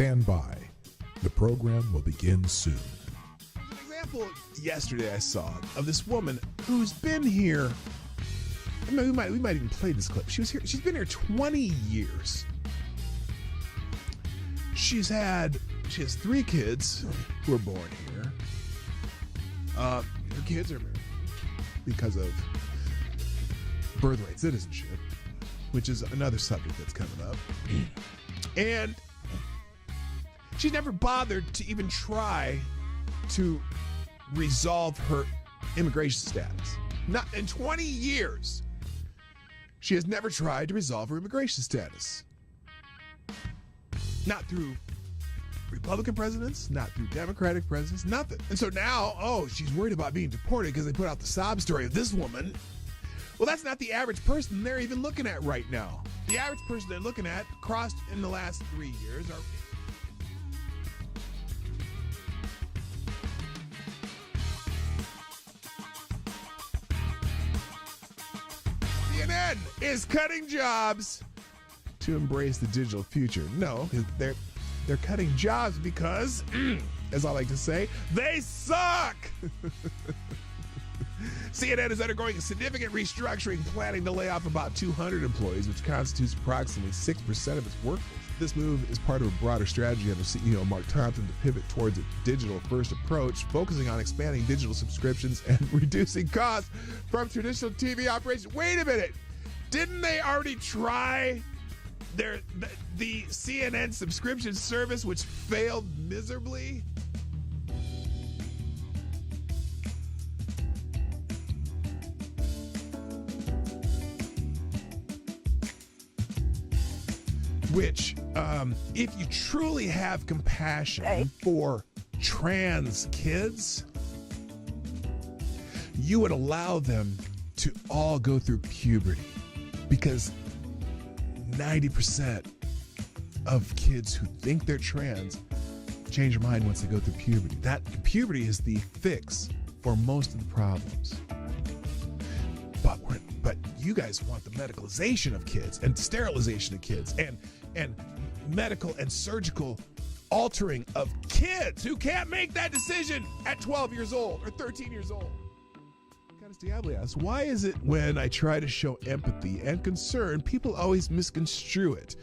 Stand by. The program will begin soon. An example yesterday I saw of this woman who's been here. We might even play this clip. She was here. She's been here 20 years. She has 3 kids who were born here. Her kids are because of birthright citizenship, which is another subject that's coming up. And she's never bothered to even try to resolve her immigration status. Not in 20 years. She has never tried to resolve her immigration status. Not through Republican presidents, not through Democratic presidents, nothing. And so now, she's worried about being deported because they put out the sob story of this woman. Well, that's not the average person they're even looking at right now. The average person they're looking at crossed in the last 3 years are... CNN is cutting jobs to embrace the digital future. No, they're cutting jobs because, as I like to say, they suck. CNN is undergoing a significant restructuring, planning to lay off about 200 employees, which constitutes approximately 6% of its workforce. This move is part of a broader strategy under CEO Mark Thompson to pivot towards a digital-first approach, focusing on expanding digital subscriptions and reducing costs from traditional TV operations. Wait a minute. Didn't they already try the CNN subscription service, which failed miserably? Which, if you truly have compassion for trans kids, you would allow them to all go through puberty, because 90% of kids who think they're trans change their mind once they go through puberty. That puberty is the fix for most of the problems. But you guys want the medicalization of kids and sterilization of kids and medical and surgical altering of kids who can't make that decision at 12 years old or 13 years old. Goddess Diablo asks, why is it when I try to show empathy and concern, people always misconstrue it?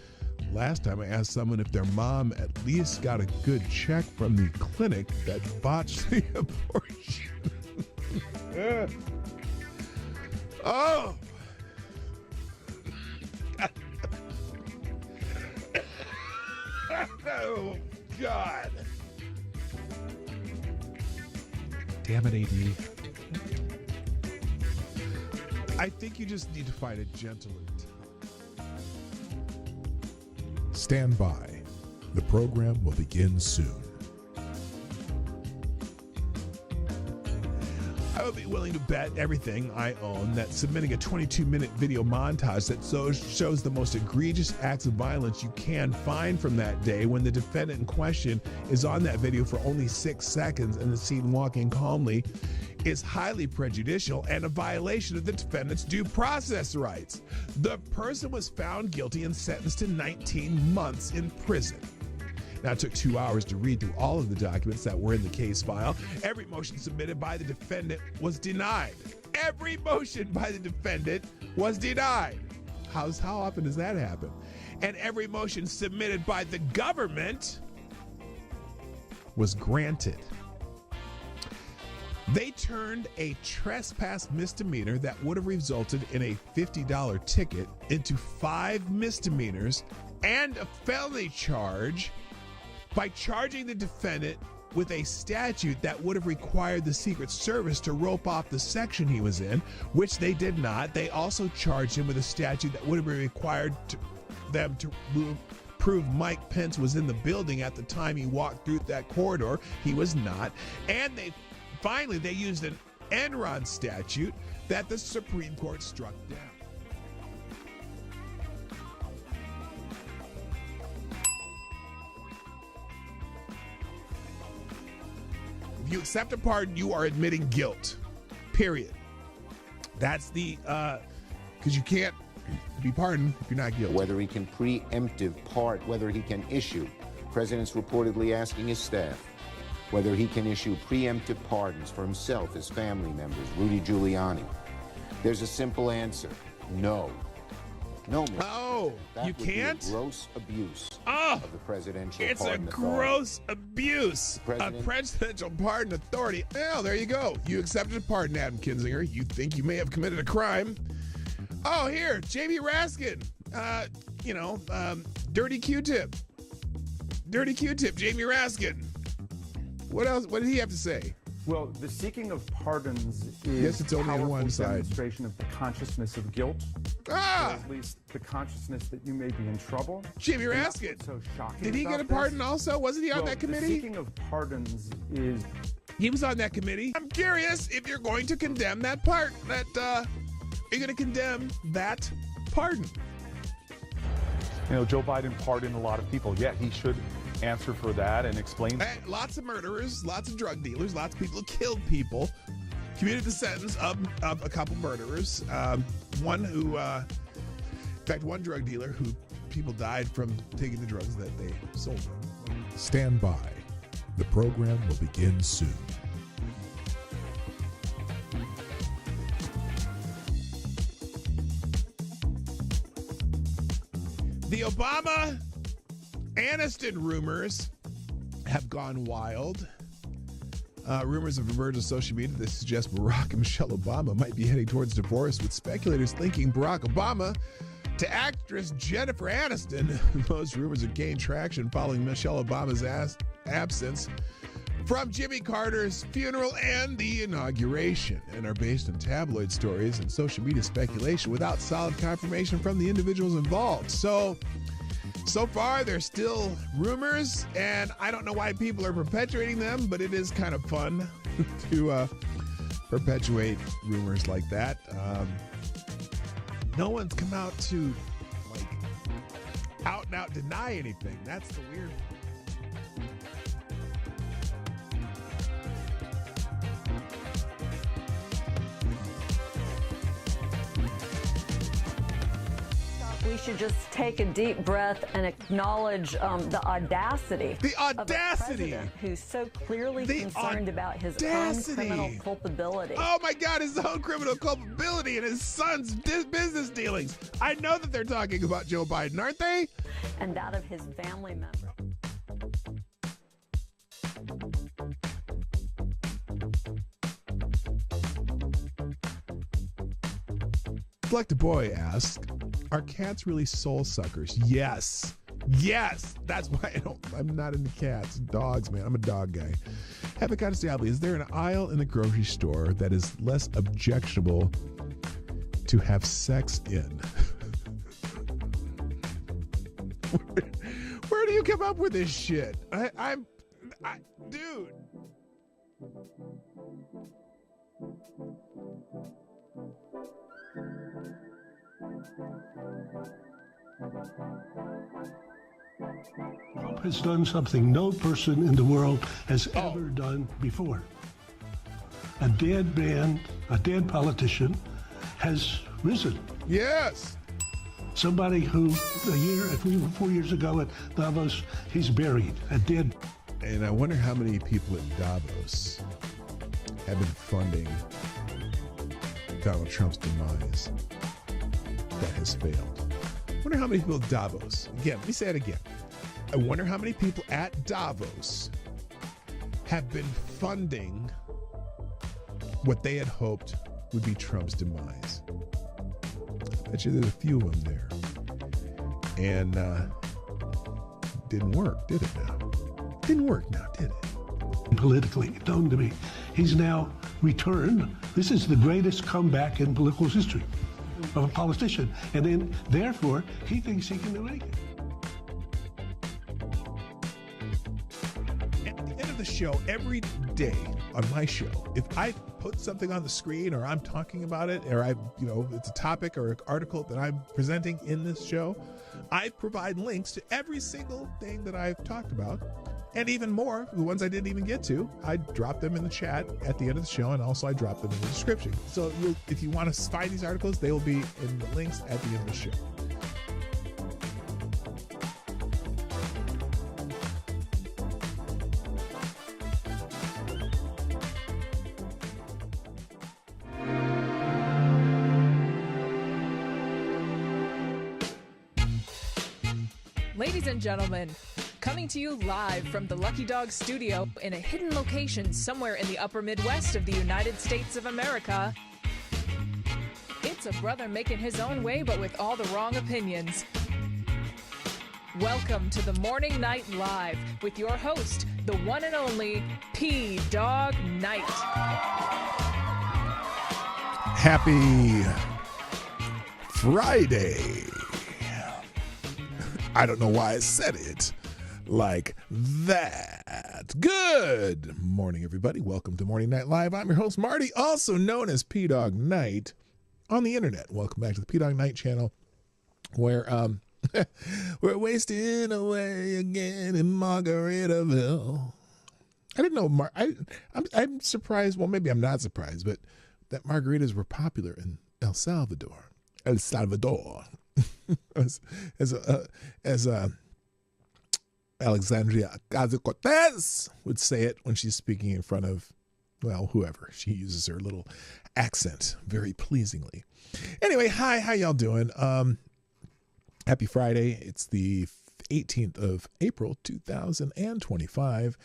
Last time I asked someone if their mom at least got a good check from the clinic that botched the abortion. Oh! Oh, God. Damn it, AD. I think you just need to find a gentler tone. Stand by. The program will begin soon. I would be willing to bet everything I own that submitting a 22-minute video montage that shows the most egregious acts of violence you can find from that day, when the defendant in question is on that video for only 6 seconds and the scene walking calmly, is highly prejudicial and a violation of the defendant's due process rights. The person was found guilty and sentenced to 19 months in prison. Now, it took 2 hours to read through all of the documents that were in the case file. Every motion submitted by the defendant was denied. Every motion by the defendant was denied. How often does that happen? And every motion submitted by the government was granted. They turned a trespass misdemeanor that would have resulted in a $50 ticket into 5 misdemeanors and a felony charge by charging the defendant with a statute that would have required the Secret Service to rope off the section he was in, which they did not. They also charged him with a statute that would have required them to prove Mike Pence was in the building at the time he walked through that corridor. He was not. And they used an Enron statute that the Supreme Court struck down. If you accept a pardon, you are admitting guilt. Period. That's the, because you can't be pardoned if you're not guilty. Whether he can preemptive part, whether he can issue The president's reportedly asking his staff whether he can issue preemptive pardons for himself, his family members, Rudy Giuliani. There's a simple answer: no. No, Mr. Oh, that you would can't? Be a gross abuse of the presidential it's pardon a authority. gross abuse of presidential pardon authority. Well, there you go. You accepted a pardon, Adam Kinzinger. You think you may have committed a crime. Oh, here, Jamie Raskin. Dirty Q-tip. Dirty Q-tip, Jamie Raskin. What else? What did he have to say? Well, the seeking of pardons is Yes, it's only on one side. Demonstration of the consciousness of guilt. Or at least the consciousness that you may be in trouble. Jamie Raskin. So shocking. Did he get a pardon also? Wasn't he on that committee? The seeking of pardons is... He was on that committee. I'm curious if you're going to condemn that part. Are you going to condemn that pardon? You know, Joe Biden pardoned a lot of people. Yeah, he should answer for that and explain. Lots of murderers, lots of drug dealers, lots of people who killed people. Commuted the sentence of a couple murderers. One who, in fact, one drug dealer who people died from taking the drugs that they sold them. Stand by. The program will begin soon. The Obama-Aniston rumors have gone wild. Rumors have emerged on social media that suggest Barack and Michelle Obama might be heading towards divorce, with speculators linking Barack Obama to actress Jennifer Aniston. Those rumors have gained traction following Michelle Obama's absence from Jimmy Carter's funeral and the inauguration, and are based on tabloid stories and social media speculation without solid confirmation from the individuals involved. So far, they're still rumors, and I don't know why people are perpetuating them, but it is kind of fun to perpetuate rumors like that. No one's come out to out and out deny anything. That's the weird. We should just take a deep breath and acknowledge the audacity. The audacity! Of a president who's so clearly concerned about his own criminal culpability. Oh my God, his own criminal culpability and his son's business dealings. I know that they're talking about Joe Biden, aren't they? And that of his family members. Like the boy asked, are cats really soul suckers? Yes. Yes. That's why I'm not into cats. Dogs, man. I'm a dog guy. Have got to say, is there an aisle in the grocery store that is less objectionable to have sex in? Where do you come up with this shit? Dude. Trump has done something no person in the world has ever done before. A dead man, a dead politician, has risen. Yes. Somebody who 4 years ago at Davos, he's buried, a dead. And I wonder how many people at Davos have been funding Donald Trump's demise that has failed. I wonder how many people at Davos, again, let me say it again. I wonder how many people at Davos have been funding what they had hoped would be Trump's demise. I bet you there's a few of them there. And didn't work, did it now? Didn't work now, did it? Politically known to me. He's now returned. This is the greatest comeback in political history of a politician. And then, therefore, he thinks he can make it. At the end of the show, every day on my show, if I put something on the screen or I'm talking about it or it's a topic or an article that I'm presenting in this show, I provide links to every single thing that I've talked about. And even more, the ones I didn't even get to, I drop them in the chat at the end of the show, and also I drop them in the description. So if you want to find these articles, they will be in the links at the end of the show. Ladies and gentlemen, coming to you live from the Lucky Dog studio in a hidden location somewhere in the upper Midwest of the United States of America, it's a brother making his own way but with all the wrong opinions. Welcome to the Morning Night Live with your host, the one and only Dawg Knight. Happy Friday. I don't know why I said it like that. Good morning, everybody. Welcome to Morning Night Live. I'm your host, Marty, also known as Dawg Knight on the internet. Welcome back to the Dawg Knight Channel, where we're wasting away again in Margaritaville. I didn't know. I'm surprised. Well, maybe I'm not surprised, but that margaritas were popular in El Salvador. As Alexandria Ocasio-Cortez would say it when she's speaking in front of, well, whoever. She uses her little accent very pleasingly. Anyway, hi, how y'all doing? Happy Friday. It's the 18th of April, 2025.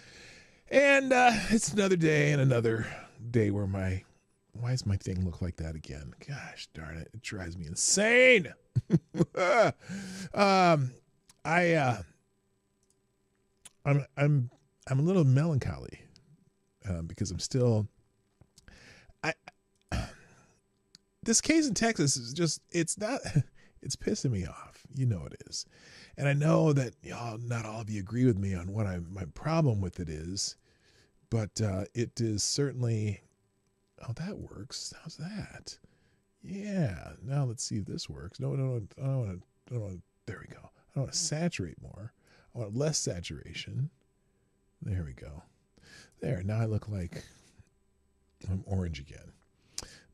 And it's another day and another day where why does my thing look like that again? Gosh darn it. It drives me insane. I'm a little melancholy because I'm still this case in Texas is just it's pissing me off. You know it is. And I know that y'all, not all of you agree with me on what my problem with it is, but it is certainly. Oh, that works. How's that? Yeah. Now let's see if this works. No, I don't want to. There we go. I don't want to saturate more. I want less saturation. There we go. There. Now I look like I'm orange again.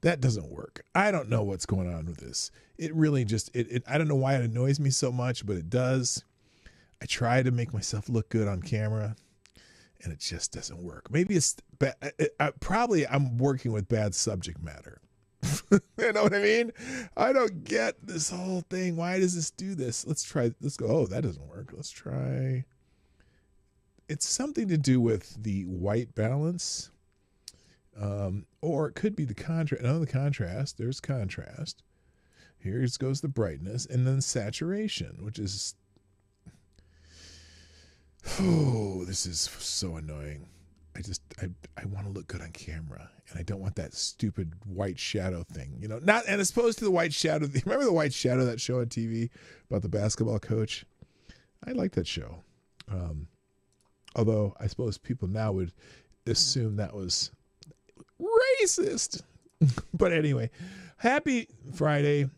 That doesn't work. I don't know what's going on with this. It really just, I don't know why it annoys me so much, but it does. I try to make myself look good on camera, and it just doesn't work. Maybe it's probably I'm working with bad subject matter. You know what I mean? I don't get this whole thing. Why does this do this? Let's go. Oh, that doesn't work. Let's try. It's something to do with the white balance. Or it could be the contrast. No, the contrast. There's contrast. Here goes the brightness, and then saturation, which is. Oh, this is so annoying. I want to look good on camera, and I don't want that stupid white shadow thing, you know. Not and as opposed to the white shadow. Remember the white shadow, that show on TV about the basketball coach? I like that show. Although I suppose people now would assume that was racist. But anyway, happy Friday.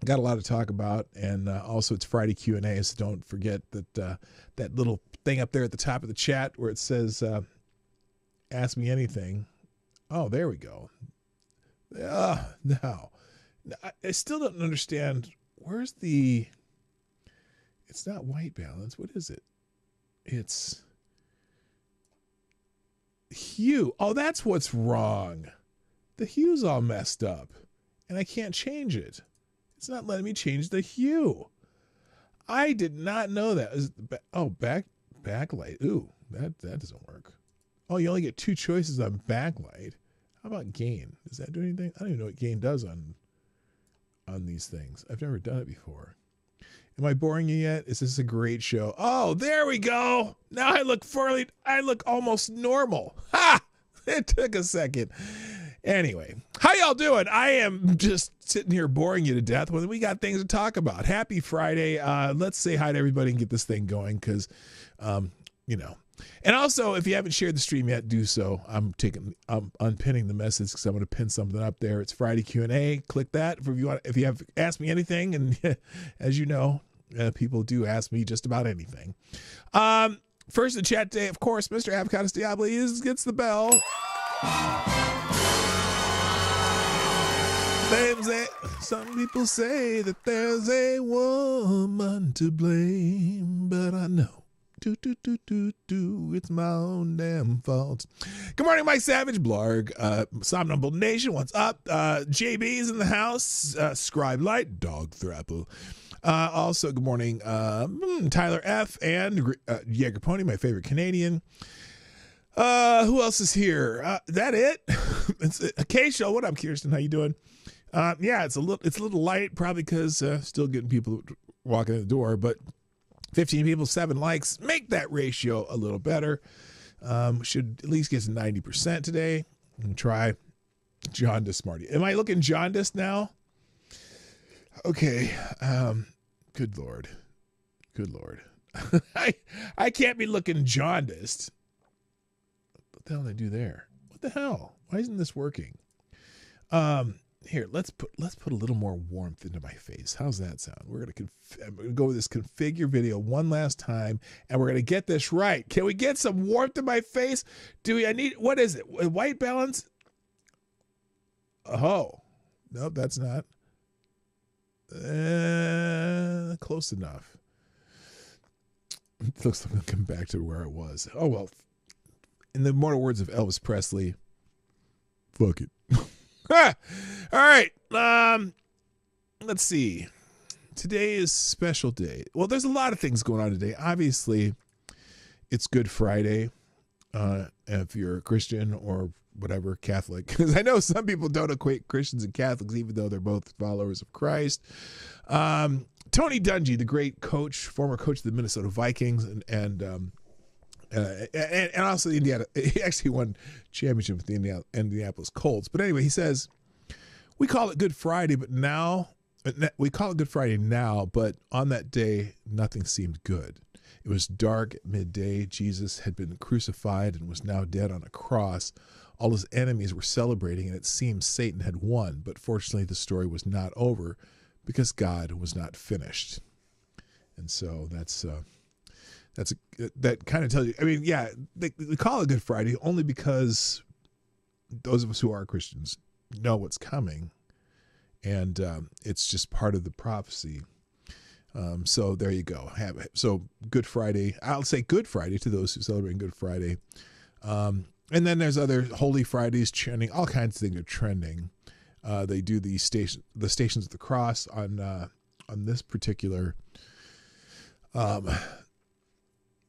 Got a lot to talk about, and also it's Friday Q&A, so don't forget that that little thing up there at the top of the chat where it says ask me anything. Oh, there we go. Now, I still don't understand. Where's the... It's not white balance. What is it? It's hue. Oh, that's what's wrong. The hue's all messed up, and I can't change it. It's not letting me change the hue. I did not know that. Oh, backlight. Ooh, that doesn't work. Oh, you only get two choices on backlight. How about gain? Does that do anything? I don't even know what gain does on these things. I've never done it before. Am I boring you yet? Is this a great show? Oh, there we go. Now I look almost normal. Ha! It took a second. Anyway, how y'all doing? I am just sitting here boring you to death when we got things to talk about. Happy Friday. Let's say hi to everybody and get this thing going because, you know. And also, if you haven't shared the stream yet, do so. I'm unpinning the message because I'm going to pin something up there. It's Friday Q&A. Click that if you have asked me anything. And as you know, people do ask me just about anything. First in the chat today, of course, Mr. Avocados Diablo gets the bell. Some people say that there's a woman to blame, but I know It's my own damn fault. Good morning, Mike Savage, Blarg, Somnambul Nation, what's up? JB's in the house, Scribe Light, Dog Thrapple. Also, good morning, Tyler F. and Jaeger Pony, my favorite Canadian. Who else is here? That it? It's a K-Show. What up, Kirsten? How you doing? Yeah, it's a little light, probably because still getting people walking in the door, but 15 people, 7 likes. Make that ratio a little better. Should at least get to 90% today. And try jaundice, Marty. Am I looking jaundiced now? Okay. Good Lord. Good Lord. I can't be looking jaundiced. What the hell did I do there? What the hell? Why isn't this working? Here, let's put a little more warmth into my face. How's that sound? I'm gonna go with this configure video one last time, and we're gonna get this right. Can we get some warmth in my face? What is it? White balance? Oh, nope, that's not. Close enough. It looks like I'm coming back to where I was. Oh well. In the immortal words of Elvis Presley, fuck it. All right. Let's see. Today is a special day. Well, there's a lot of things going on today. Obviously, it's Good Friday. If you're a Christian or whatever, Catholic, because I know some people don't equate Christians and Catholics, even though they're both followers of Christ. Tony Dungy, the great coach, former coach of the Minnesota Vikings, and also Indiana. He actually won championship with the Indianapolis Colts. But anyway, he says, we call it Good Friday, but now but on that day, nothing seemed good. It was dark at midday. Jesus had been crucified and was now dead on a cross. All his enemies were celebrating, and it seemed Satan had won. But fortunately, the story was not over because God was not finished. And so that kind of tells you. I mean, yeah, they call it Good Friday only because those of us who are Christians know what's coming, and it's just part of the prophecy. So there you go. So Good Friday. I'll say Good Friday to those who celebrate Good Friday. And then there's other Holy Fridays trending. All kinds of things are trending. They do the Stations of the Cross on this particular.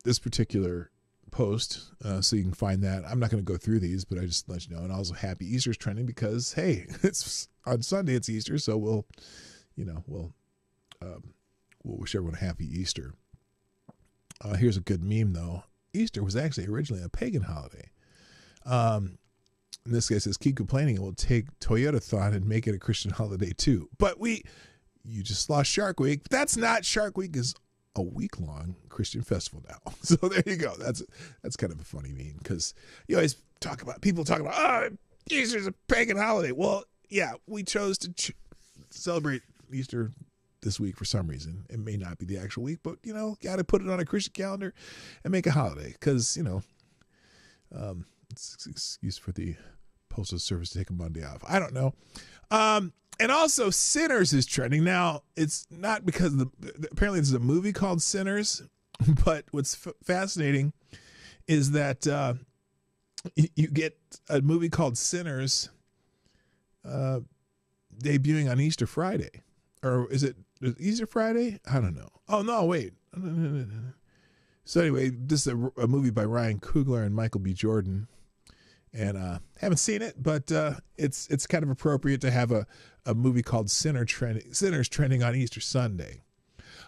This particular post, so you can find that. I'm not going to go through these, but I just let you know. And also, Happy Easter's trending because, hey, it's on Sunday. It's Easter, so we'll wish everyone a happy Easter. Here's a good meme though. Easter was actually originally a pagan holiday. In this case, it says, keep complaining, and we'll take Toyotathon and make it a Christian holiday too. But you just lost Shark Week. That's not Shark Week is a week-long Christian festival now. So there you go. That's kind of a funny meme because you always people talk about, Easter's a pagan holiday. Well, yeah, we chose to celebrate Easter this week for some reason. It may not be the actual week, but got to put it on a Christian calendar and make a holiday because it's an excuse for the Postal Service to take a Monday off. I don't know. And also, Sinners is trending. Now, it's not because apparently there's a movie called Sinners, but what's fascinating is that you get a movie called Sinners debuting on Easter Friday. Or is it Easter Friday? I don't know. Oh, no, wait. So anyway, this is a movie by Ryan Coogler and Michael B. Jordan. And haven't seen it, but it's kind of appropriate to have a movie called Sinners trending on Easter Sunday.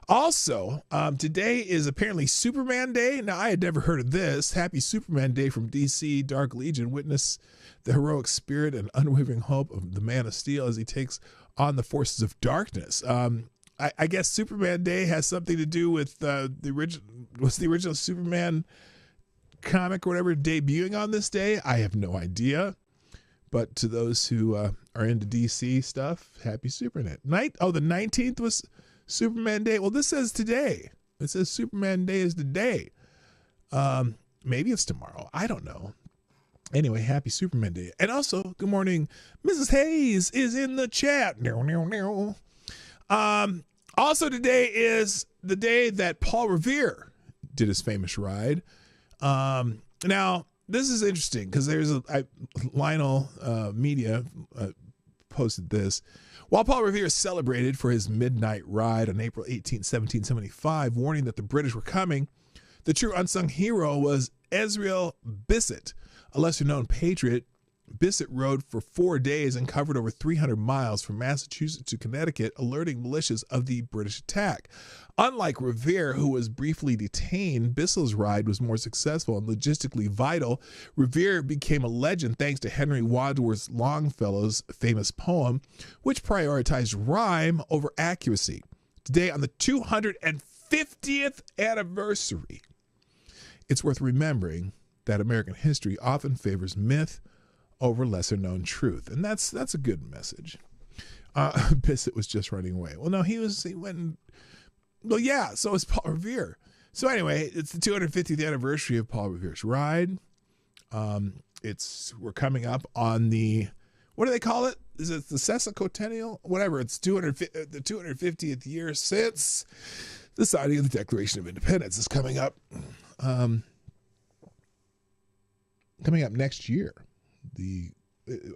Also, today is apparently Superman Day. Now, I had never heard of this. Happy Superman Day from DC. Dark Legion. Witness the heroic spirit and unwavering hope of the Man of Steel as he takes on the forces of darkness. I guess Superman Day has something to do with the original Superman comic or whatever debuting on this day. I have no idea. But to those who are into DC stuff, happy Superman night. Oh, the 19th was Superman Day. Well, this says today. It says Superman Day is today. Maybe it's tomorrow. I don't know. Anyway, happy Superman Day. And also, good morning. Mrs. Hayes is in the chat. Also, today is the day that Paul Revere did his famous ride. Now, this is interesting because there's Lionel Media posted this. While Paul Revere celebrated for his midnight ride on April 18, 1775, warning that the British were coming, the true unsung hero was Ezreal Bissett, a lesser-known patriot. Bissett rode for 4 days and covered over 300 miles from Massachusetts to Connecticut, alerting militias of the British attack. Unlike Revere, who was briefly detained, Bissell's ride was more successful and logistically vital. Revere became a legend thanks to Henry Wadsworth Longfellow's famous poem, which prioritized rhyme over accuracy. Today, on the 250th anniversary, it's worth remembering that American history often favors myth over lesser-known truth, and that's a good message. Bissett was just running away. Well, no, he went and, well, yeah, so is Paul Revere. So anyway, it's the 250th anniversary of Paul Revere's ride. We're coming up on the, what do they call it? Is it the sesquicentennial? Whatever. It's the 250th year since the signing of the Declaration of Independence is coming up. Coming up next year.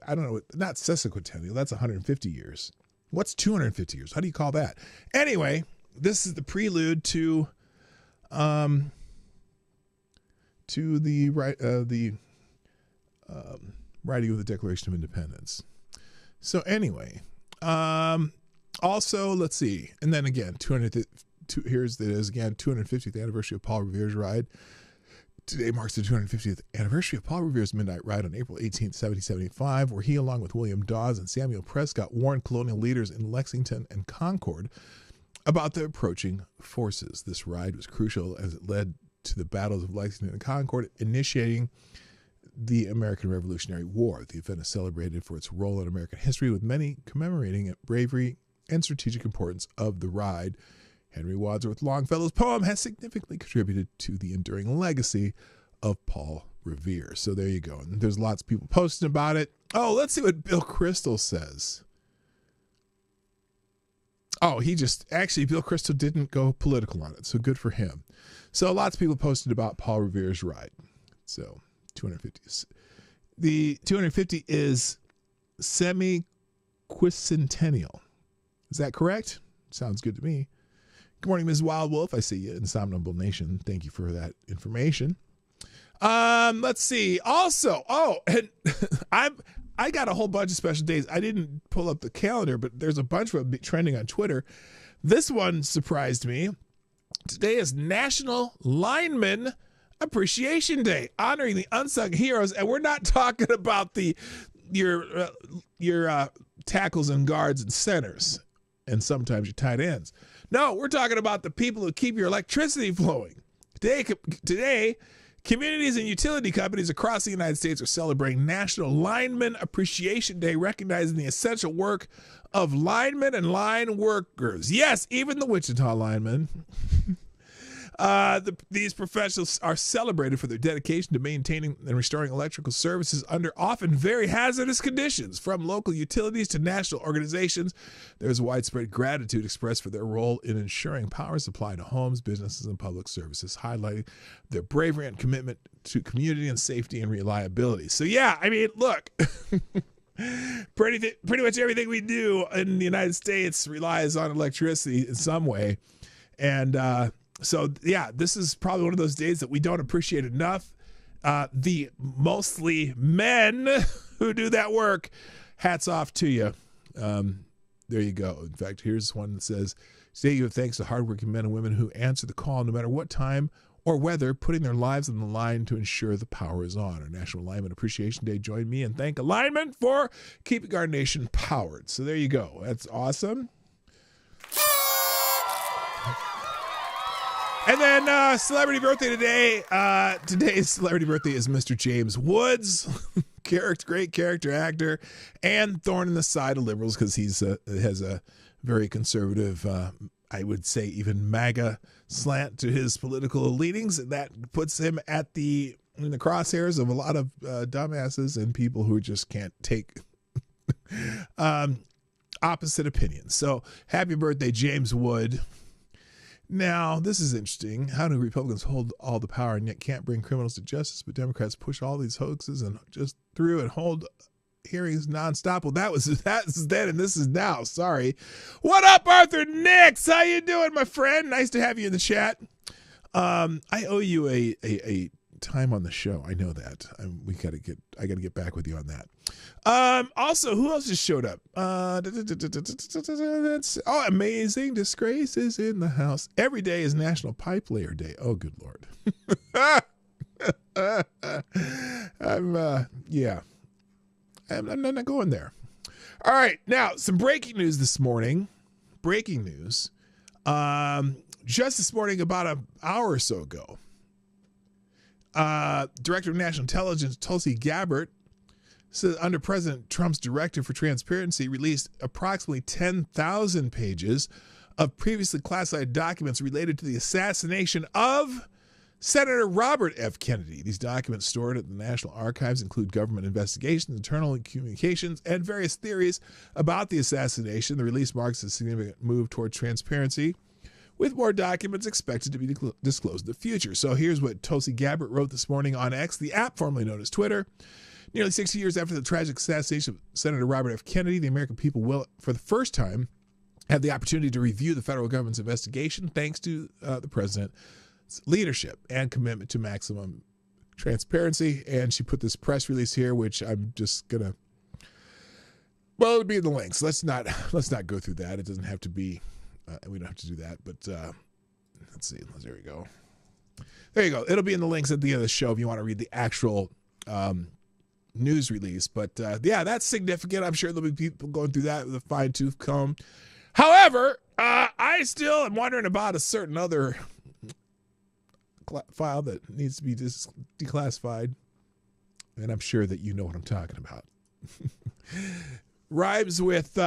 I don't know, not sesquicentennial, that's 150 years. What's 250 years? How do you call that? Anyway, this is the prelude to the writing of the Declaration of Independence. So anyway, also let's see, and then again, 250th anniversary of Paul Revere's ride. Today marks the 250th anniversary of Paul Revere's midnight ride on April 18, 1775, where he, along with William Dawes and Samuel Prescott, warned colonial leaders in Lexington and Concord about the approaching forces. This ride was crucial as it led to the battles of Lexington and Concord, initiating the American Revolutionary War. The event is celebrated for its role in American history, with many commemorating its bravery and strategic importance of the ride. Henry Wadsworth Longfellow's poem has significantly contributed to the enduring legacy of Paul Revere. So there you go. And there's lots of people posting about it. Oh, let's see what Bill Crystal says. Oh, Bill Crystal didn't go political on it, so good for him. So lots of people posted about Paul Revere's ride. So 250. The 250 is semi-quicentennial. Is that correct? Sounds good to me. Good morning, Ms. Wild Wolf. I see you in Somnambule Nation. Thank you for that information. Let's see. Also, and I got a whole bunch of special days. I didn't pull up the calendar, but there's a bunch of them trending on Twitter. This one surprised me. Today is National Lineman Appreciation Day, honoring the unsung heroes, and we're not talking about your tackles and guards and centers, and sometimes your tight ends. No, we're talking about the people who keep your electricity flowing. Today, communities and utility companies across the United States are celebrating National Lineman Appreciation Day, recognizing the essential work of linemen and line workers. Yes, even the Wichita linemen. These professionals are celebrated for their dedication to maintaining and restoring electrical services under often very hazardous conditions. From local utilities to national organizations, there's widespread gratitude expressed for their role in ensuring power supply to homes, businesses, and public services, highlighting their bravery and commitment to community and safety and reliability. So yeah, I mean, look, pretty much everything we do in the United States relies on electricity in some way. And so, yeah, this is probably one of those days that we don't appreciate enough. The mostly men who do that work, hats off to you. There you go. In fact, here's one that says, today you have thanks to hardworking men and women who answer the call no matter what time or weather, putting their lives on the line to ensure the power is on. Our National Lineman Appreciation Day. Join me and thank a lineman for keeping our nation powered. So there you go. That's awesome. And then celebrity birthday today. Today's celebrity birthday is Mr. James Woods, great character actor, and thorn in the side of liberals because he's has a very conservative, I would say even MAGA slant to his political leanings, and that puts him in the crosshairs of a lot of dumbasses and people who just can't take opposite opinions. So happy birthday, James Wood. Now, this is interesting. How do Republicans hold all the power and yet can't bring criminals to justice, but Democrats push all these hoaxes and just through and hold hearings nonstop? Well, that's then and this is now. Sorry. What up, Arthur Nix? How you doing, my friend? Nice to have you in the chat. I owe you a time on the show. I know that. I gotta get back with you on that. Also, who else just showed up? Amazing Disgrace is in the house. Every day is National Pipe Layer Day. Oh, good Lord. I'm not going there. All right, now some breaking news this morning. Breaking news. Just this morning, about an hour or so ago, Director of National Intelligence Tulsi Gabbard says under President Trump's Directive for Transparency released approximately 10,000 pages of previously classified documents related to the assassination of Senator Robert F. Kennedy. These documents stored at the National Archives include government investigations, internal communications, and various theories about the assassination. The release marks a significant move toward transparency, with more documents expected to be disclosed in the future. So here's what Tulsi Gabbard wrote this morning on X, the app formerly known as Twitter. Nearly 60 years after the tragic assassination of Senator Robert F. Kennedy, the American people will, for the first time, have the opportunity to review the federal government's investigation thanks to the president's leadership and commitment to maximum transparency. And she put this press release here, which I'm just going to, well, it'll be in the links. Let's not go through that. It doesn't have to be. We don't have to do that, but let's see. There we go. There you go. It'll be in the links at the end of the show if you want to read the actual news release. But yeah, that's significant. I'm sure there'll be people going through that with a fine-tooth comb. However, I still am wondering about a certain other file that needs to be declassified, and I'm sure that you know what I'm talking about. Rhymes with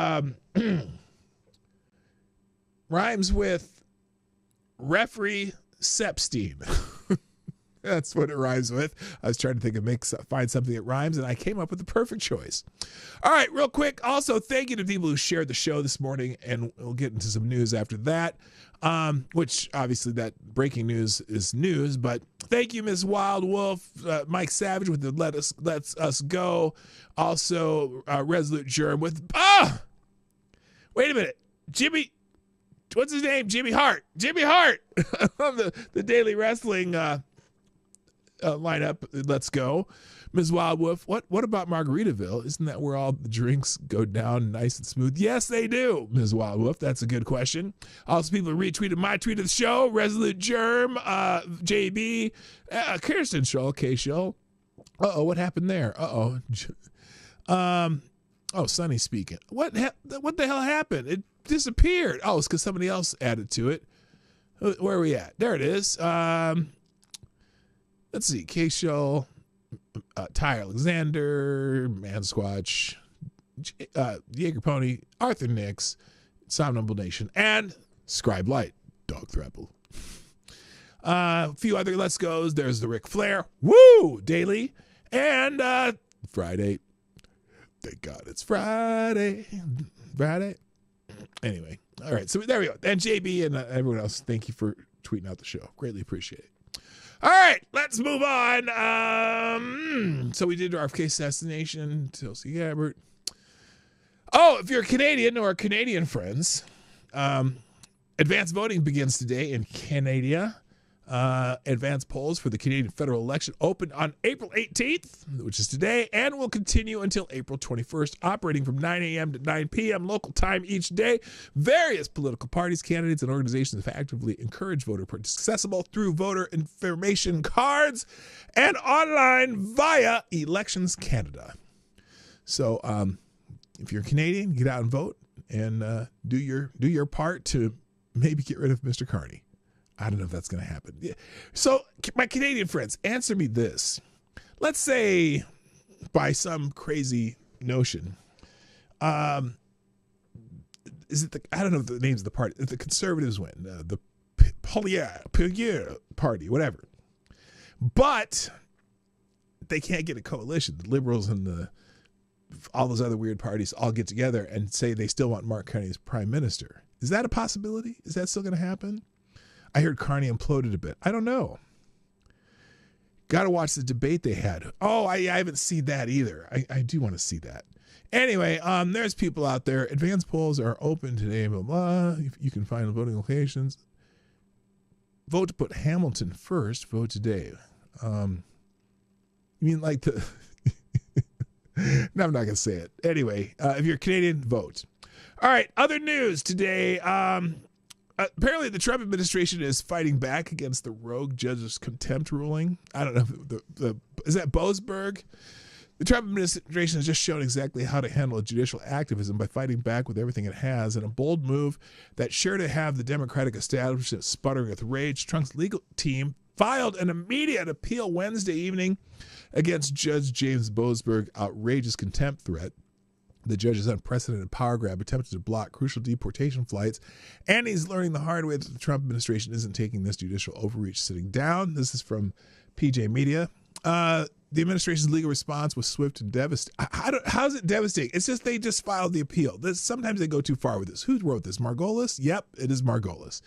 referee Sepstein. That's what it rhymes with. I was trying to think of find something that rhymes, and I came up with the perfect choice. All right, real quick. Also, thank you to people who shared the show this morning, and we'll get into some news after that, which obviously that breaking news is news, but thank you, Ms. Wild Wolf, Mike Savage with the Let's Us Go. Also, Resolute Germ with, wait a minute, Jimmy, what's his name? Jimmy Hart. Jimmy Hart on the Daily Wrestling lineup. Let's go. Ms. Wild Wolf, what about Margaritaville? Isn't that where all the drinks go down nice and smooth? Yes, they do, Ms. Wild Wolf. That's a good question. Also, people retweeted my tweet of the show. Resolute Germ, JB, Kirsten Shull, K-Shull. Uh-oh, what happened there? Uh-oh. Sonny speaking. What the hell happened? It disappeared. Oh, it's because somebody else added to it. Where are we at? There it is. Let's see. K-Shull, Ty Alexander, Man-Squatch, Jaeger Pony, Arthur Nix, Somnamble Nation, and Scribe Light, Dog Thrapple. A few other Let's Go's. There's the Ric Flair, Woo! Daily, and Friday. Thank God it's Friday. Anyway, all right, so there we go. And JB and everyone else, thank you for tweeting out the show. Greatly appreciate it. All right, let's move on. So we did RFK assassination, Tulsi Gabbard. Oh, if you're a Canadian or Canadian friends, advanced voting begins today in Canada. Advanced polls for the Canadian federal election opened on April 18th, which is today, and will continue until April 21st, operating from 9 a.m. to 9 p.m. local time each day. Various political parties, candidates, and organizations have actively encouraged voter participation, accessible through voter information cards and online via Elections Canada. So if you're Canadian, get out and vote and do your part to maybe get rid of Mr. Carney. I don't know if that's going to happen. Yeah. So, my Canadian friends, answer me this. Let's say, by some crazy notion, is it I don't know the names of the party. The Conservatives win, the Pierre Party, whatever. But they can't get a coalition. The Liberals and all those other weird parties all get together and say they still want Mark Carney as prime minister. Is that a possibility? Is that still going to happen? I heard Carney imploded a bit. I don't know. Got to watch the debate they had. Oh, I haven't seen that either. I do want to see that. Anyway, there's people out there. Advanced polls are open today, blah, blah. You can find voting locations. Vote to put Hamilton first. Vote today. You mean like the... No, I'm not going to say it. Anyway, if you're Canadian, vote. All right, other news today. Apparently, the Trump administration is fighting back against the rogue judge's contempt ruling. I don't know. Is that Boasberg? The Trump administration has just shown exactly how to handle judicial activism by fighting back with everything it has in a bold move that's sure to have the Democratic establishment sputtering with rage. Trump's legal team filed an immediate appeal Wednesday evening against Judge James Boasberg's outrageous contempt threat. The judge's unprecedented power grab attempted to block crucial deportation flights, and he's learning the hard way that the Trump administration isn't taking this judicial overreach sitting down. This is from PJ Media. The administration's legal response was swift and devastating. How's it devastating? It's just they just filed the appeal. Sometimes they go too far with this. Who wrote this? Margolis? Yep, it is Margolis.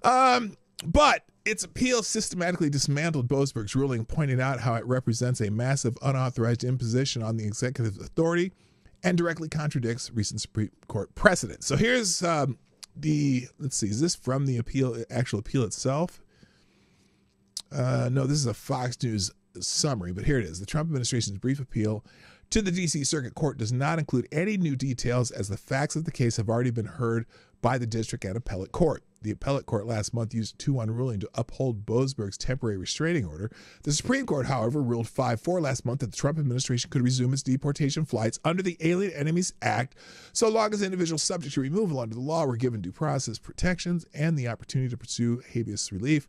But its appeal systematically dismantled Boasberg's ruling, pointing out how it represents a massive unauthorized imposition on the executive authority and directly contradicts recent Supreme Court precedent. So here's let's see, is this from the actual appeal itself? No, this is a Fox News summary, but here it is. The Trump administration's brief appeal to the D.C. Circuit Court does not include any new details, as the facts of the case have already been heard by the district and appellate court. The appellate court last month used a 2-1 ruling to uphold Boasberg's temporary restraining order. The Supreme Court, however, ruled 5-4 last month that the Trump administration could resume its deportation flights under the Alien Enemies Act so long as individuals subject to removal under the law were given due process protections and the opportunity to pursue habeas relief,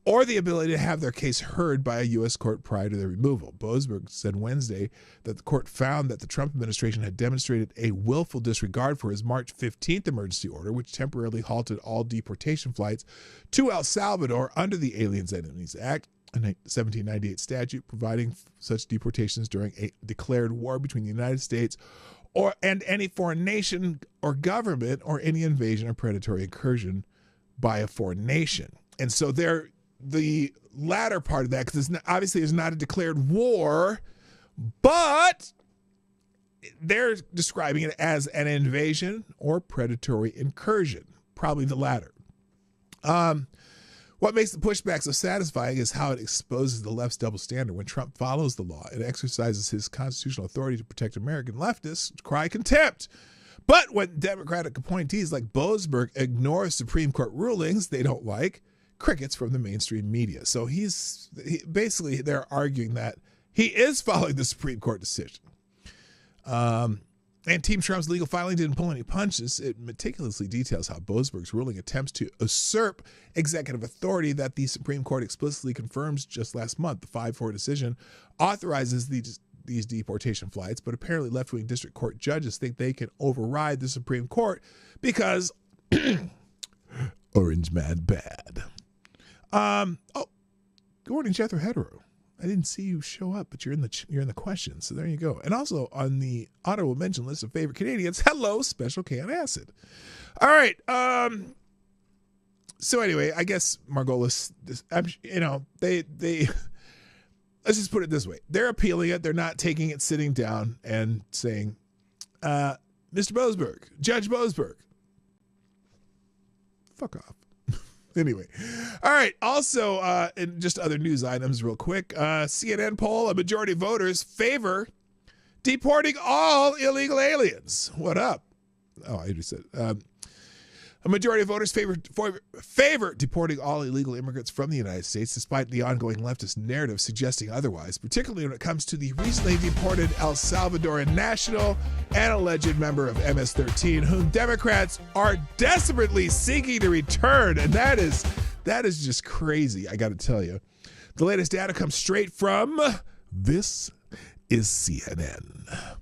or the ability to have their case heard by a U.S. court prior to their removal. Boasberg said Wednesday that the court found that the Trump administration had demonstrated a willful disregard for his March 15th emergency order, which temporarily halted all deportation flights to El Salvador under the Aliens Enemies Act, a 1798 statute providing such deportations during a declared war between the United States and any foreign nation or government, or any invasion or predatory incursion by a foreign nation. And so the latter part of that, because obviously it's not a declared war, but they're describing it as an invasion or predatory incursion, probably the latter. What makes the pushback so satisfying is how it exposes the left's double standard. When Trump follows the law and exercises his constitutional authority to protect American leftists, cry contempt. But when Democratic appointees like Boasberg ignore Supreme Court rulings they don't like, crickets from the mainstream media. So basically they're arguing that he is following the Supreme Court decision. And Team Trump's legal filing didn't pull any punches. It meticulously details how Boasberg's ruling attempts to usurp executive authority that the Supreme Court explicitly confirms just last month. The 5-4 decision authorizes these deportation flights, but apparently left-wing district court judges think they can override the Supreme Court because Orange Man bad. Good morning, Jethro Hetero. I didn't see you show up, but you're in the questions, so there you go. And also on the honorable mention list of favorite Canadians, hello, Special K on Acid. All right. So anyway, I guess Margolis, they let's just put it this way: they're appealing it. They're not taking it sitting down and saying, "Mr. Boasberg, Judge Boasberg, fuck off." Anyway, all right. Also, in just other news items real quick, CNN poll, a majority of voters favor deporting all illegal aliens. What up? Oh, I just said a majority of voters favor deporting all illegal immigrants from the United States, despite the ongoing leftist narrative suggesting otherwise, particularly when it comes to the recently deported El Salvadoran national and alleged member of MS-13, whom Democrats are desperately seeking to return. And that is just crazy, I got to tell you. The latest data comes straight from This is CNN.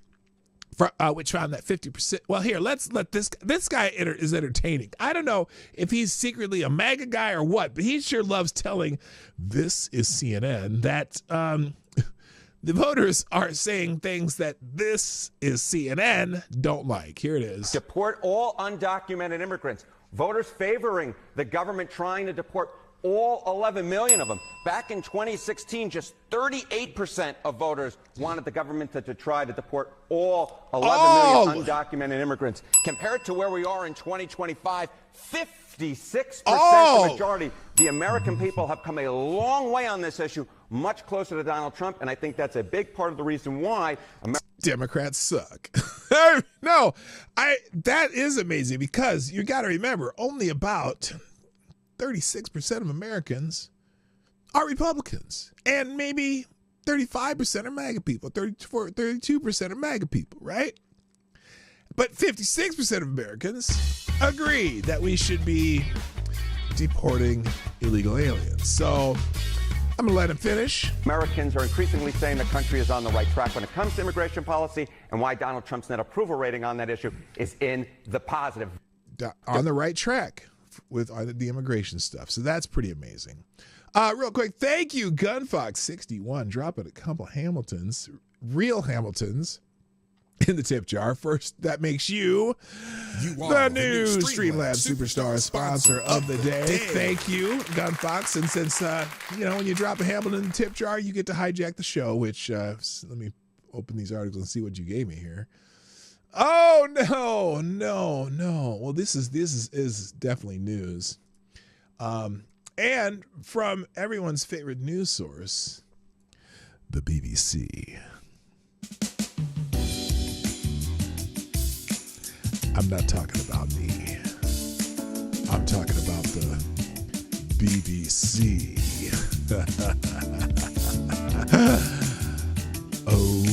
Which found that 50%. Well, here, let's let this guy is entertaining. I don't know if he's secretly a MAGA guy or what, but he sure loves telling This is CNN that the voters are saying things that This is CNN don't like. Here it is. Deport all undocumented immigrants. voters favoring the government trying to deport all 11 million of them. Back in 2016, just 38% of voters wanted the government to try to deport all 11 million undocumented immigrants. Compared to where we are in 2025, 56% the majority. The American people have come a long way on this issue, much closer to Donald Trump, and I think that's a big part of the reason why Democrats suck. No, that is amazing, because you got to remember, only about 36% of Americans are Republicans, and maybe 35% are MAGA people, 32% are MAGA people, right? But 56% of Americans agree that we should be deporting illegal aliens. So I'm going to let him finish. Americans are increasingly saying the country is on the right track when it comes to immigration policy, and why Donald Trump's net approval rating on that issue is in the positive. On the right track with the immigration stuff. So that's pretty amazing. Real quick, thank you, Gunfox61, dropping a couple Hamiltons, real Hamiltons, in the tip jar. First, that makes you the new Streamlabs Superstar sponsor of the day. Thank you, Gunfox. And since, when you drop a Hamilton in the tip jar, you get to hijack the show, which, let me open these articles and see what you gave me here. Oh, no. Well, this is definitely news. And from everyone's favorite news source, the BBC. I'm not talking about me. I'm talking about the BBC. Oh,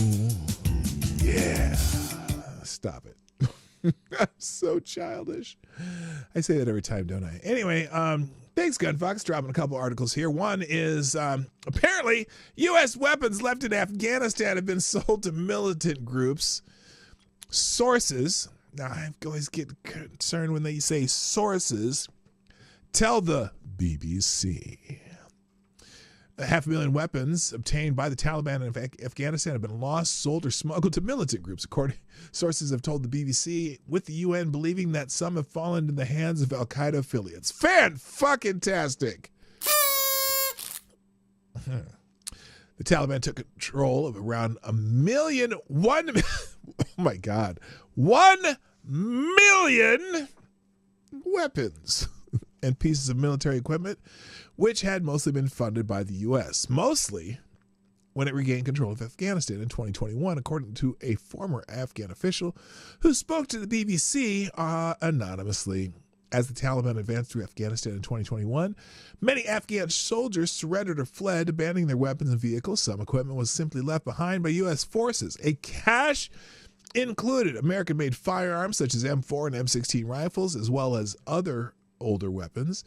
yeah. Stop it. I'm so childish. I say that every time, don't I? Anyway, thanks, Gunfox. Dropping a couple articles here. One is apparently U.S. weapons left in Afghanistan have been sold to militant groups. Sources, now I always get concerned when they say sources, tell the BBC. 500,000 weapons obtained by the Taliban in Afghanistan have been lost, sold, or smuggled to militant groups, according sources have told the BBC, with the UN believing that some have fallen in the hands of Al-Qaeda affiliates. Fan-fucking-tastic! The Taliban took control of around 1 million weapons and pieces of military equipment, which had mostly been funded by the U.S., mostly when it regained control of Afghanistan in 2021, according to a former Afghan official who spoke to the BBC anonymously. As the Taliban advanced through Afghanistan in 2021, many Afghan soldiers surrendered or fled, abandoning their weapons and vehicles. Some equipment was simply left behind by U.S. forces. A cache included American-made firearms such as M4 and M16 rifles, as well as other older weapons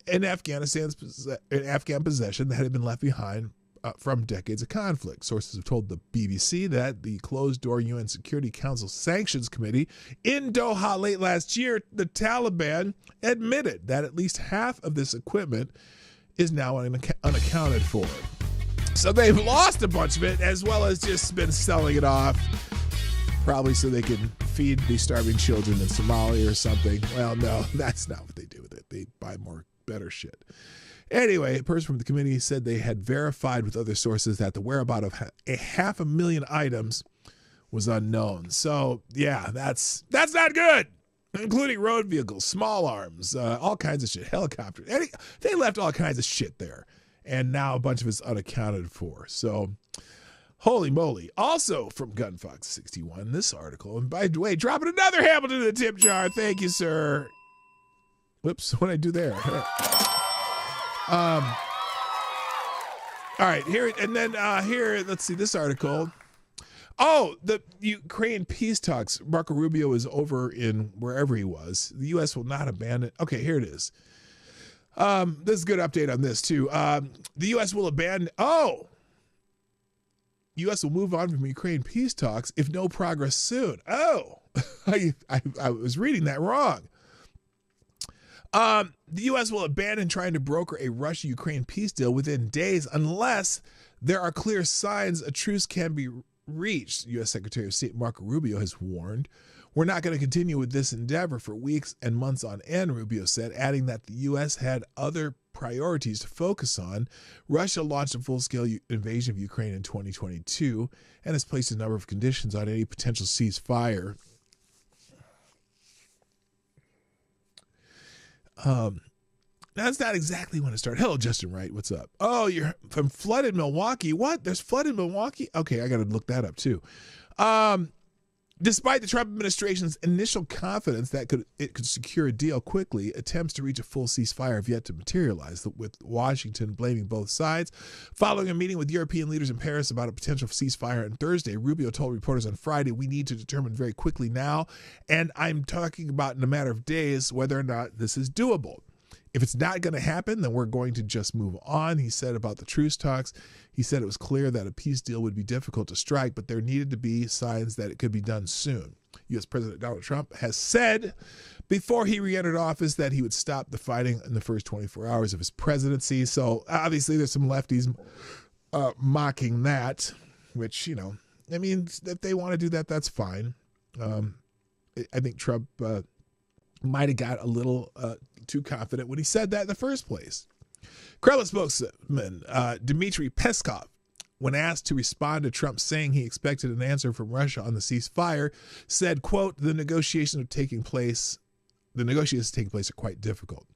in Afghan possession that had been left behind from decades of conflict. Sources have told the BBC that the closed-door UN Security Council Sanctions Committee in Doha late last year, the Taliban admitted that at least half of this equipment is now unaccounted for. So they've lost a bunch of it, as well as just been selling it off, probably so they can feed these starving children in Somalia or something. Well, no, that's not what they do with it. They buy better shit. Anyway, a person from the committee said they had verified with other sources that the whereabouts of 500,000 items was unknown. So, yeah, that's not good, including road vehicles, small arms, all kinds of shit, helicopters. They left all kinds of shit there, and now a bunch of it's unaccounted for. So, holy moly. Also from Gunfox61, this article, and by the way, dropping another Hamilton in the tip jar. Thank you, sir. Whoops, what did I do there? All right, here, and then here, let's see this article. Oh, the Ukraine peace talks. Marco Rubio is over in wherever he was. The U.S. will not abandon. Okay, here it is. This is a good update on this, too. The U.S. will abandon. Oh! U.S. will move on from Ukraine peace talks if no progress soon. Oh! I was reading that wrong. The U.S. will abandon trying to broker a Russia-Ukraine peace deal within days unless there are clear signs a truce can be reached, U.S. Secretary of State Marco Rubio has warned, we're not going to continue with this endeavor for weeks and months on end, Rubio said, adding that the U.S. had other priorities to focus on. Russia launched a full-scale invasion of Ukraine in 2022 and has placed a number of conditions on any potential ceasefire. That's not exactly when it started. Hello, Justin Wright. What's up? Oh, you're from flood in Milwaukee. What? There's flood in Milwaukee? Okay, I got to look that up too. Despite the Trump administration's initial confidence that it could secure a deal quickly, attempts to reach a full ceasefire have yet to materialize, with Washington blaming both sides. Following a meeting with European leaders in Paris about a potential ceasefire on Thursday, Rubio told reporters on Friday, we need to determine very quickly now, and I'm talking about in a matter of days, whether or not this is doable. If it's not going to happen, then we're going to just move on, he said about the truce talks. He said it was clear that a peace deal would be difficult to strike, but there needed to be signs that it could be done soon. U.S. President Donald Trump has said before he re-entered office that he would stop the fighting in the first 24 hours of his presidency. So obviously there's some lefties mocking that, which, you know, I mean, if they want to do that, that's fine. I think Trump might have got a little too confident when he said that in the first place. Kremlin spokesman Dmitry Peskov, when asked to respond to Trump saying he expected an answer from Russia on the ceasefire, said, quote, the negotiations taking place are quite difficult.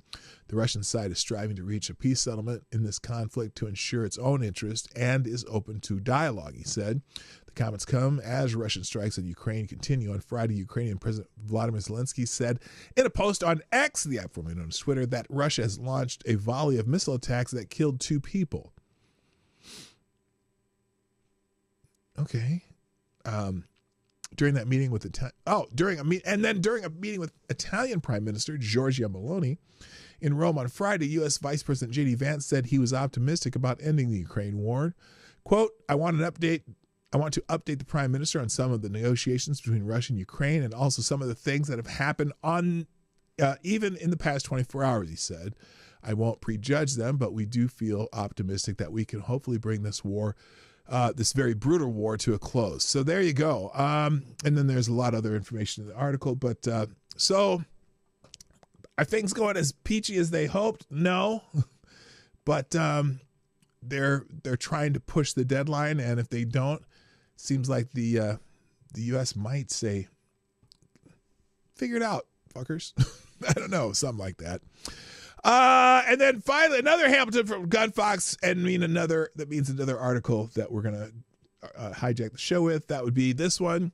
The Russian side is striving to reach a peace settlement in this conflict to ensure its own interest and is open to dialogue, he said. The comments come as Russian strikes on Ukraine continue. On Friday, Ukrainian President Volodymyr Zelensky said in a post on X, the app formerly known as Twitter, that Russia has launched a volley of missile attacks that killed 2 people. Okay. During a meeting with Italian Prime Minister Giorgia Meloni in Rome on Friday, U.S. Vice President J.D. Vance said he was optimistic about ending the Ukraine war. Quote, I want to update the Prime Minister on some of the negotiations between Russia and Ukraine and also some of the things that have happened on even in the past 24 hours, he said. I won't prejudge them, but we do feel optimistic that we can hopefully bring this war, this very brutal war, to a close. So there you go. And then there's a lot of other information in the article. But so are things going as peachy as they hoped? No. But they're trying to push the deadline, and if they don't, seems like the U.S. might say, figure it out, fuckers. I don't know, something like that. And then finally, another Hamilton from Gunfox, and that means another article that we're going to hijack the show with. That would be this one.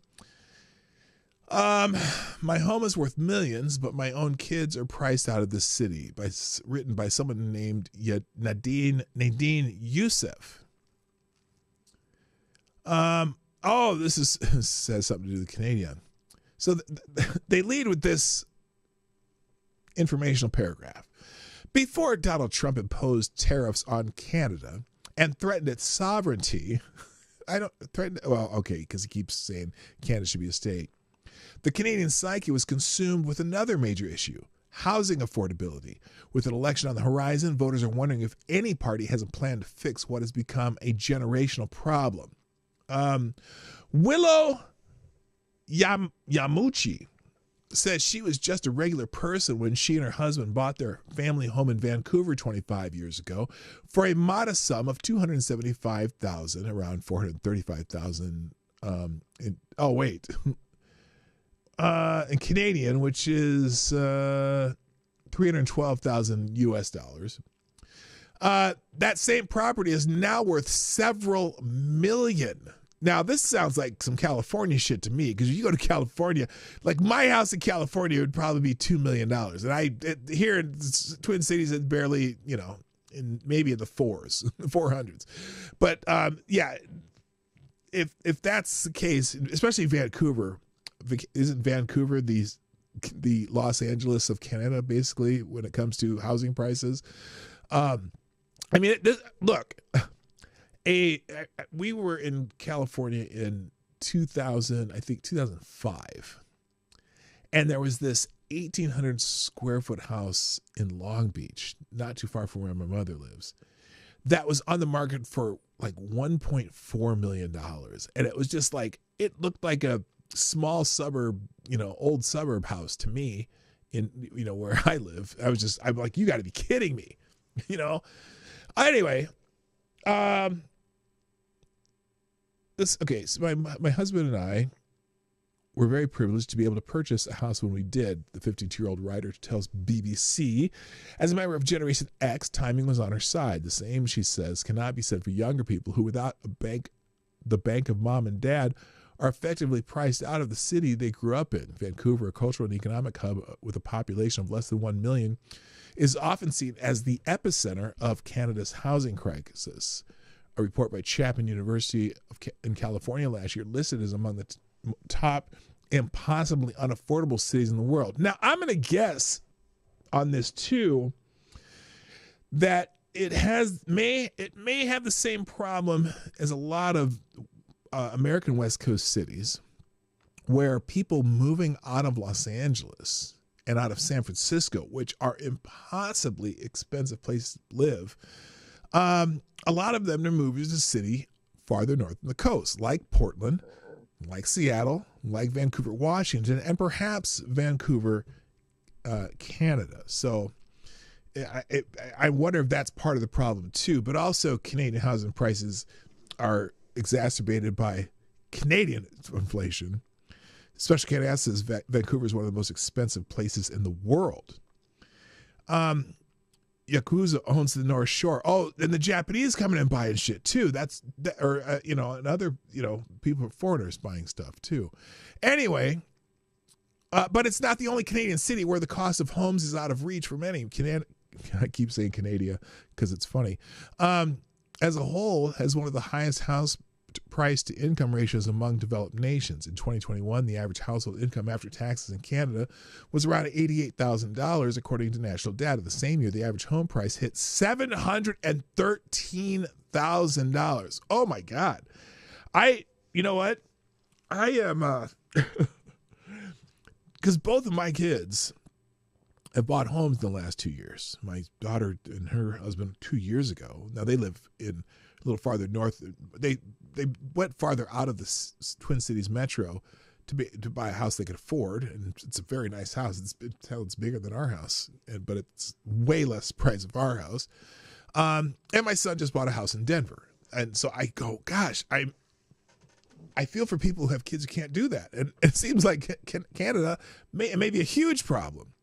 My home is worth millions, but my own kids are priced out of this city. Written by someone named Nadine Youssef. This says something to do with the Canadian. So they lead with this informational paragraph. Before Donald Trump imposed tariffs on Canada and threatened its sovereignty, because he keeps saying Canada should be a state. The Canadian psyche was consumed with another major issue, housing affordability. With an election on the horizon, voters are wondering if any party has a plan to fix what has become a generational problem. Willow Yamuchi says she was just a regular person when she and her husband bought their family home in Vancouver 25 years ago for a modest sum of $275,000, around $435,000 in Canadian, which is $312,000 US dollars. That same property is now worth several million. Now, this sounds like some California shit to me, because if you go to California, like my house in California would probably be $2 million. And here in Twin Cities, it's barely, maybe in the 400s. But if that's the case, especially Vancouver, isn't Vancouver the Los Angeles of Canada, basically, when it comes to housing prices? We were in California in 2005, and there was this 1,800 square foot house in Long Beach, not too far from where my mother lives, that was on the market for like $1.4 million. And it was just like, it looked like a small suburb, old suburb house to me in, where I live. I'm like, you got to be kidding me, Anyway, so my husband and I were very privileged to be able to purchase a house when we did. The 52-year-old writer tells BBC, as a member of Generation X, timing was on her side. The same, she says, cannot be said for younger people who, without the bank of mom and dad, are effectively priced out of the city they grew up in. Vancouver, a cultural and economic hub with a population of less than 1 million, is often seen as the epicenter of Canada's housing crisis. A report by Chapman University in California last year listed as among the top impossibly unaffordable cities in the world. Now, I'm going to guess on this too that it may have the same problem as a lot of American West Coast cities, where people moving out of Los Angeles and out of San Francisco, which are impossibly expensive places to live, a lot of them are moving to a city farther north on the coast, like Portland, like Seattle, like Vancouver, Washington, and perhaps Vancouver, Canada. So I wonder if that's part of the problem too. But also Canadian housing prices are exacerbated by Canadian inflation. Special Canada says Vancouver is one of the most expensive places in the world. Yakuza owns the North Shore. Oh, and the Japanese coming in buying shit too. And other, people, foreigners buying stuff too. Anyway, but it's not the only Canadian city where the cost of homes is out of reach for many. I keep saying Canada because it's funny. As a whole, has one of the highest house price to income ratios among developed nations. In 2021, the average household income after taxes in Canada was around $88,000, according to national data. The same year, the average home price hit $713,000. Oh my God. You know what? I am, because both of my kids have bought homes in the last 2 years. My daughter and her husband 2 years ago. Now they live in a little farther north. They went farther out of the Twin Cities metro to buy a house they could afford, and it's a very nice house. It's bigger than our house, but it's way less price of our house. And my son just bought a house in Denver, and so I go, gosh, I feel for people who have kids who can't do that, and it seems like Canada may be a huge problem.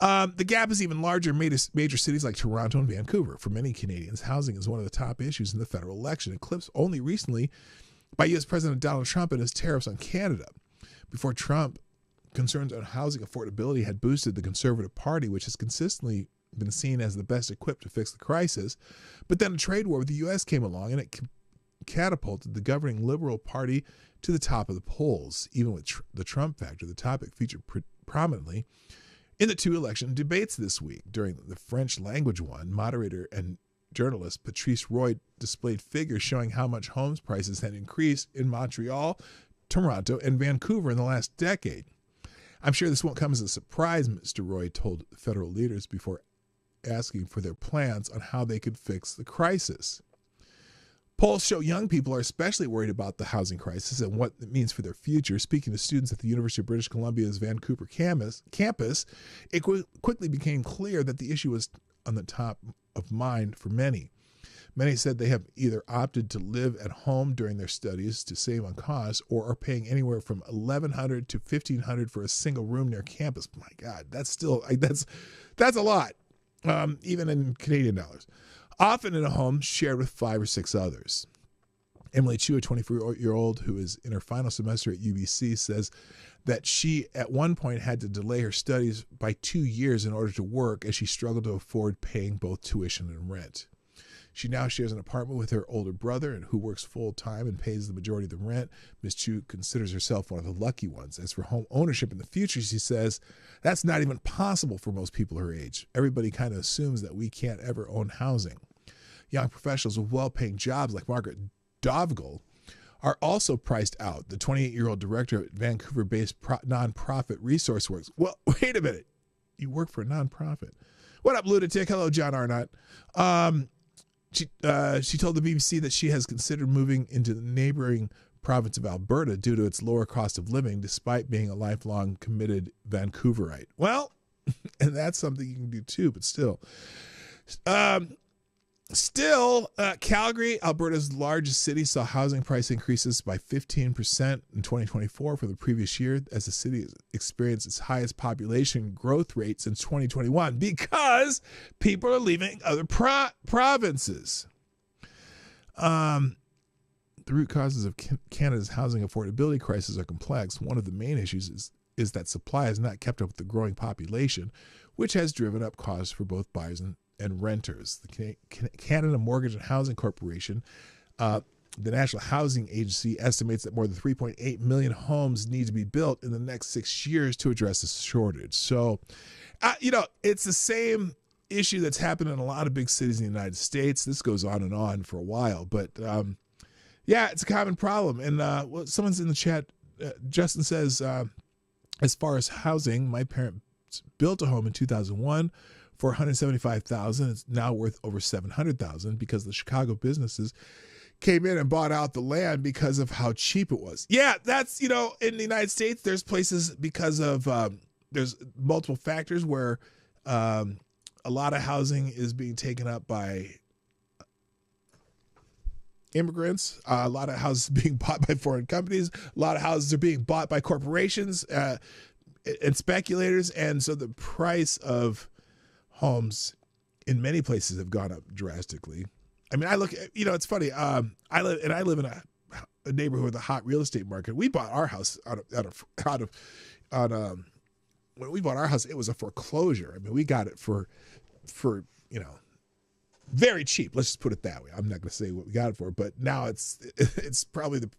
The gap is even larger in major cities like Toronto and Vancouver. For many Canadians, housing is one of the top issues in the federal election, eclipsed only recently by U.S. President Donald Trump and his tariffs on Canada. Before Trump, concerns on housing affordability had boosted the Conservative Party, which has consistently been seen as the best equipped to fix the crisis. But then a trade war with the U.S. came along, and it catapulted the governing Liberal Party to the top of the polls. Even with the Trump factor, the topic featured prominently in the two election debates this week. During the French language one, moderator and journalist Patrice Roy displayed figures showing how much homes prices had increased in Montreal, Toronto, and Vancouver in the last decade. I'm sure this won't come as a surprise, Mr. Roy told federal leaders before asking for their plans on how they could fix the crisis. Polls show young people are especially worried about the housing crisis and what it means for their future. Speaking to students at the University of British Columbia's Vancouver campus, it quickly became clear that the issue was on the top of mind for many. Many said they have either opted to live at home during their studies to save on costs, or are paying anywhere from $1,100 to $1,500 for a single room near campus. My God, that's a lot, even in Canadian dollars. Often in a home shared with 5 or 6 others. Emily Chu, a 24-year-old who is in her final semester at UBC, says that she at one point had to delay her studies by 2 years in order to work, as she struggled to afford paying both tuition and rent. She now shares an apartment with her older brother, and who works full-time and pays the majority of the rent. Ms. Chu considers herself one of the lucky ones. As for home ownership in the future, she says, that's not even possible for most people her age. Everybody kind of assumes that we can't ever own housing. Young professionals with well-paying jobs like Margaritaville are also priced out. The 28-year-old director at Vancouver-based nonprofit Resource Works. Well, wait a minute. You work for a nonprofit. What up, lunatic? Hello, John Arnott. She told the BBC that she has considered moving into the neighboring province of Alberta due to its lower cost of living, despite being a lifelong committed Vancouverite. Well, and that's something you can do too, but still. Calgary, Alberta's largest city, saw housing price increases by 15% in 2024 for the previous year, as the city experienced its highest population growth rate since 2021 because people are leaving other provinces. The root causes of Canada's housing affordability crisis are complex. One of the main issues is that supply has not kept up with the growing population, which has driven up costs for both buyers and renters. The Canada Mortgage and Housing Corporation, the National Housing Agency, estimates that more than 3.8 million homes need to be built in the next 6 years to address this shortage. So, it's the same issue that's happened in a lot of big cities in the United States. This goes on and on for a while, but yeah, it's a common problem. And someone's in the chat, Justin says, as far as housing, my parents built a home in 2001 for $175,000. It's now worth over $700,000 because the Chicago businesses came in and bought out the land because of how cheap it was. Yeah, that's, in the United States, there's places because of, there's multiple factors where a lot of housing is being taken up by immigrants. A lot of houses are being bought by foreign companies. A lot of houses are being bought by corporations and speculators. And so the price of homes in many places have gone up drastically. I mean, I look at, it's funny. I live in a neighborhood with a hot real estate market. We bought our house when we bought our house, it was a foreclosure. I mean, we got it for very cheap. Let's just put it that way. I'm not going to say what we got it for, but now it's probably the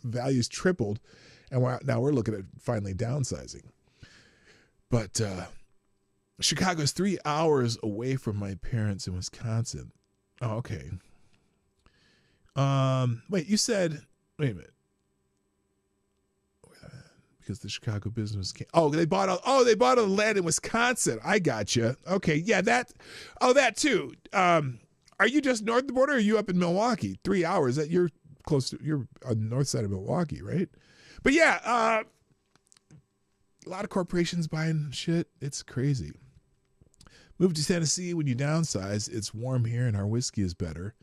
value's tripled, and now we're looking at finally downsizing. But Chicago's 3 hours away from my parents in Wisconsin. Oh, okay. Wait a minute. Because the Chicago business can't. They bought all the land in Wisconsin. I got you. Okay, yeah, that too. Are you just north of the border, or are you up in Milwaukee? 3 hours. That you're on the north side of Milwaukee, right? But yeah, a lot of corporations buying shit. It's crazy. Move to Tennessee when you downsize. It's warm here and our whiskey is better.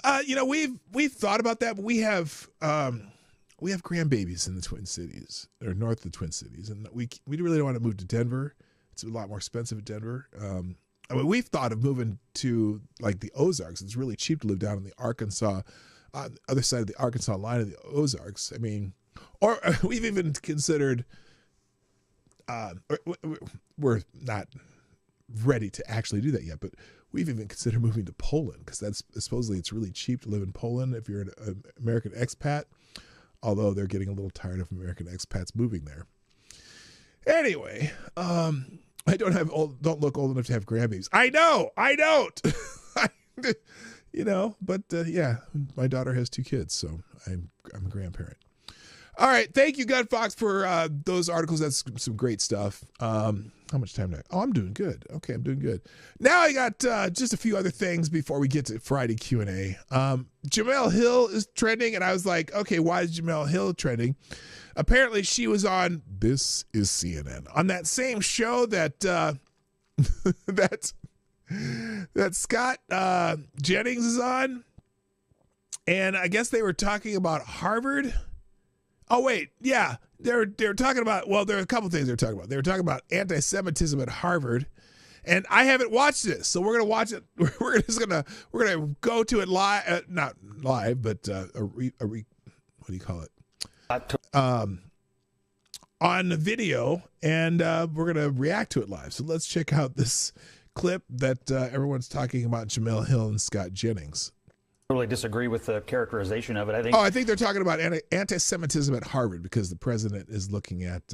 We've thought about that, but we have grandbabies in the Twin Cities, or north of the Twin Cities, and we really don't want to move to Denver. It's a lot more expensive at Denver. We've thought of moving to like the Ozarks. It's really cheap to live down in the Arkansas, other side of the Arkansas line of the Ozarks. I mean, or we've even considered. We're not ready to actually do that yet, but we've even considered moving to Poland because that's supposedly it's really cheap to live in Poland if you're an American expat. Although they're getting a little tired of American expats moving there. Anyway, I don't look old enough to have grandbabies. I know, I don't. But yeah, my daughter has 2 kids, so I'm a grandparent. All right, thank you, Gun Fox, for those articles. That's some great stuff. How much time do I? Oh, I'm doing good. Okay, I'm doing good. Now I got just a few other things before we get to Friday Q&A. Jemele Hill is trending, and I was like, okay, why is Jemele Hill trending? Apparently, she was on This Is CNN, on that same show that that Scott Jennings is on, and I guess they were talking about Harvard. Oh, wait. Yeah. They're talking about, well, there are a couple things they're talking about. They were talking about anti-Semitism at Harvard. And I haven't watched this, so we're going to watch it. We're going to go to it live, not live, but what do you call it? On video, and we're going to react to it live. So let's check out this clip that everyone's talking about Jemele Hill and Scott Jennings. Totally disagree with the characterization of it. I think they're talking about anti-Semitism at Harvard because the president is looking at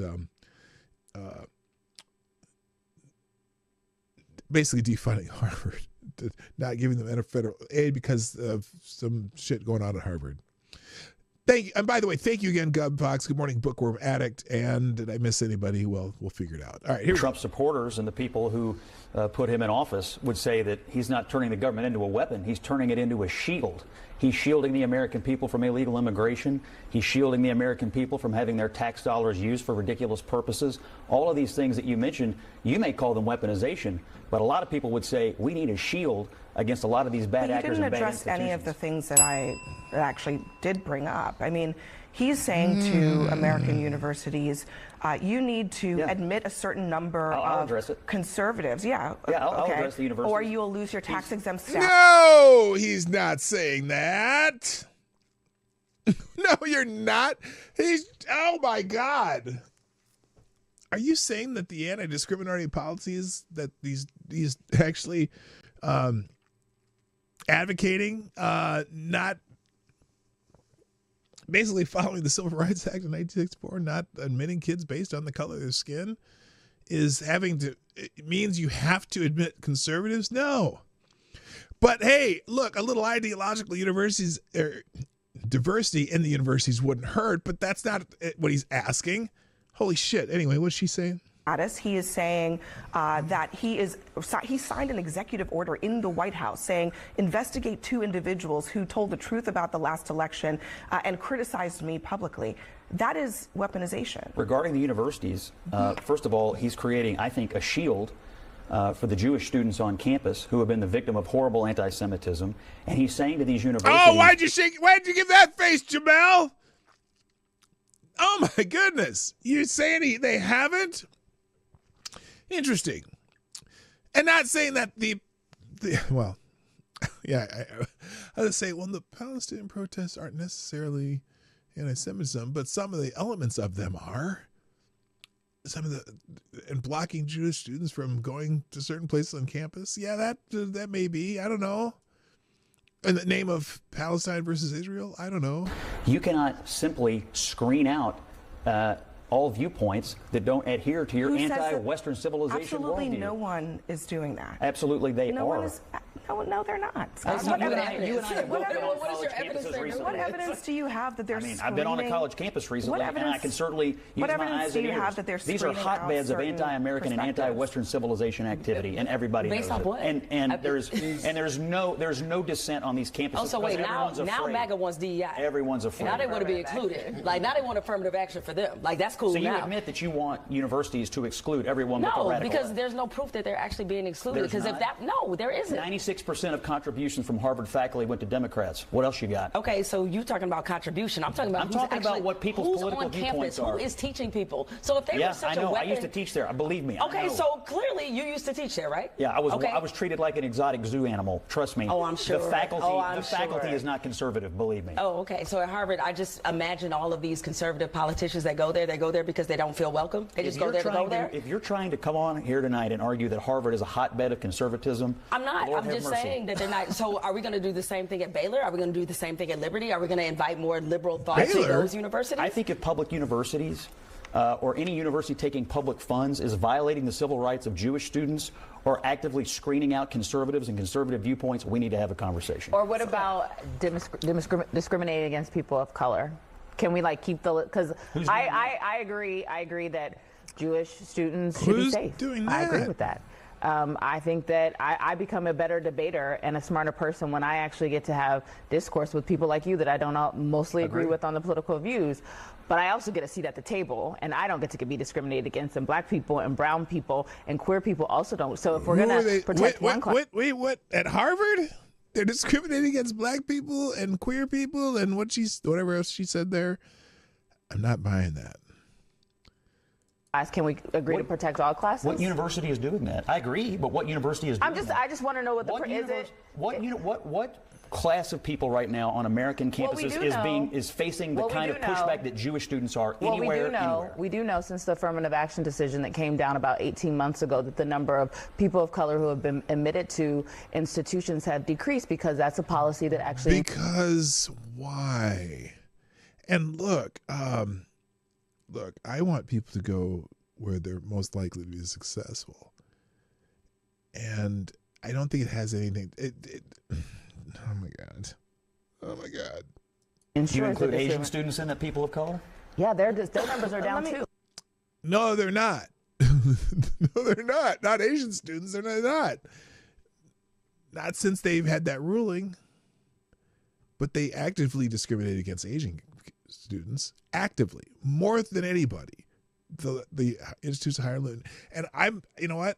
basically defunding Harvard, not giving them federal aid because of some shit going on at Harvard. Thank you. And by the way, thank you again, Gub Fox. Good morning, Bookworm Addict. And did I miss anybody? Well, we'll figure it out. All right, here Trump supporters and the people who put him in office would say that he's not turning the government into a weapon. He's turning it into a shield. He's shielding the American people from illegal immigration. He's shielding the American people from having their tax dollars used for ridiculous purposes. All of these things that you mentioned, you may call them weaponization, but a lot of people would say we need a shield against a lot of these bad actors and bad institutions. You didn't address any of the things that I actually did bring up. I mean, he's saying to American universities, you need to admit a certain number of conservatives. I'll address the universities. Or you will lose your tax-exempt status. No, he's not saying that. No, you're not. Oh my God. Are you saying that the anti-discriminatory policies that these actually advocating not basically following the Civil Rights Act of 1964, not admitting kids based on the color of their skin, it means you have to admit conservatives? No. But hey, look, a little ideological diversity in the universities wouldn't hurt, but that's not what he's asking. Holy shit. Anyway, what's she saying? He is saying that he signed an executive order in the White House saying investigate 2 individuals who told the truth about the last election and criticized me publicly. That is weaponization. Regarding the universities, first of all, he's creating, I think, a shield for the Jewish students on campus who have been the victim of horrible anti-Semitism. And he's saying to these universities... Oh, why'd you give that face, Jamel? Oh my goodness. You're saying they haven't? Interesting. And not saying that well, yeah, I would say, well, the Palestinian protests aren't necessarily anti-Semitism, but some of the elements of them are. And blocking Jewish students from going to certain places on campus. Yeah, that may be. I don't know. In the name of Palestine versus Israel? I don't know. You cannot simply screen out all viewpoints that don't adhere to your anti-Western civilization Absolutely worldview. No one is doing that. Absolutely they are. No, they're not. What evidence do you have that they're screening? I've been on a college campus recently, and I can certainly use my eyes and ears. These are hotbeds of anti-American and anti-Western civilization activity, and everybody knows it. And there's no dissent on these campuses. Oh, so wait, now MAGA wants DEI. Everyone's afraid. Now they want to be included. Like now they want affirmative action for them. Like that's cool. So you now. admit that you want universities to exclude everyone but the radical? No, because there's no proof that they're actually being excluded. Because there isn't. 96% of contributions from Harvard faculty went to Democrats. What else you got? Okay, so you're talking about contribution. I'm talking about what people's political viewpoints are. Who is teaching people? So if they were such I know. a weapon, I used to teach there. Believe me. Okay, so clearly you used to teach there, right? Yeah, I was treated like an exotic zoo animal. Trust me. Oh, I'm sure. The faculty is not conservative. Believe me. Oh, okay. So at Harvard, I just imagine all of these conservative politicians that go there. They go there because they don't feel welcome. They just go there to go there. If you're trying to come on here tonight and argue that Harvard is a hotbed of conservatism, I'm not. I'm just saying that they're not. So are we going to do the same thing at Baylor? Are we going to do the same thing at Liberty? Are we going to invite more liberal thought to those universities? I think if public universities or any university taking public funds is violating the civil rights of Jewish students or actively screening out conservatives and conservative viewpoints, we need to have a conversation. Or what about discriminating against people of color? Can we keep because I agree that Jewish students should be safe. Doing that? I agree with that. I think that I become a better debater and a smarter person when I actually get to have discourse with people like you that I don't mostly agree with on the political views. But I also get a seat at the table, and I don't get to be discriminated against, and black people and brown people and queer people also don't. So if we're going to protect one class... Wait, what? At Harvard? They're discriminating against black people and queer people and whatever else she said there? I'm not buying that. Can we agree to protect all classes? What university is doing that? I agree, but what university is doing that? I just want to know what what class of people right now on American campuses is facing the kind of pushback that Jewish students are anywhere? We do know since the affirmative action decision that came down about 18 months ago that the number of people of color who have been admitted to institutions have decreased because that's a policy that actually... Because why? And look, I want people to go where they're most likely to be successful. And I don't think it has anything... Oh, my God. Do you include Asian students in that, people of color? Yeah, their numbers are down too. No, they're not. No, they're not. Not Asian students. They're not. Not since they've had that ruling. But they actively discriminate against Asian students. Actively. More than anybody. The Institutes of Higher Learning. And you know what?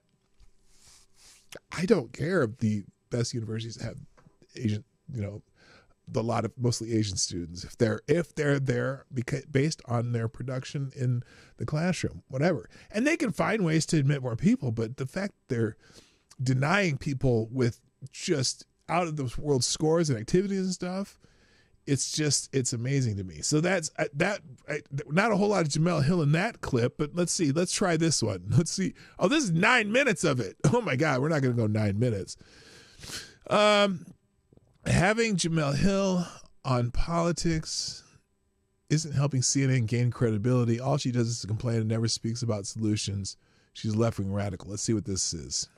I don't care if the best universities have Asian, mostly Asian students. If they're there based on their production in the classroom, whatever. And they can find ways to admit more people, but the fact they're denying people with just out of this world scores and activities and stuff, it's amazing to me. So that's not a whole lot of Jemele Hill in that clip, but let's see. Let's try this one. Let's see. Oh, this is 9 minutes of it. Oh my God, we're not going to go 9 minutes. Having Jemele Hill on politics isn't helping CNN gain credibility. All she does is complain and never speaks about solutions. She's left-wing radical. Let's see what this is.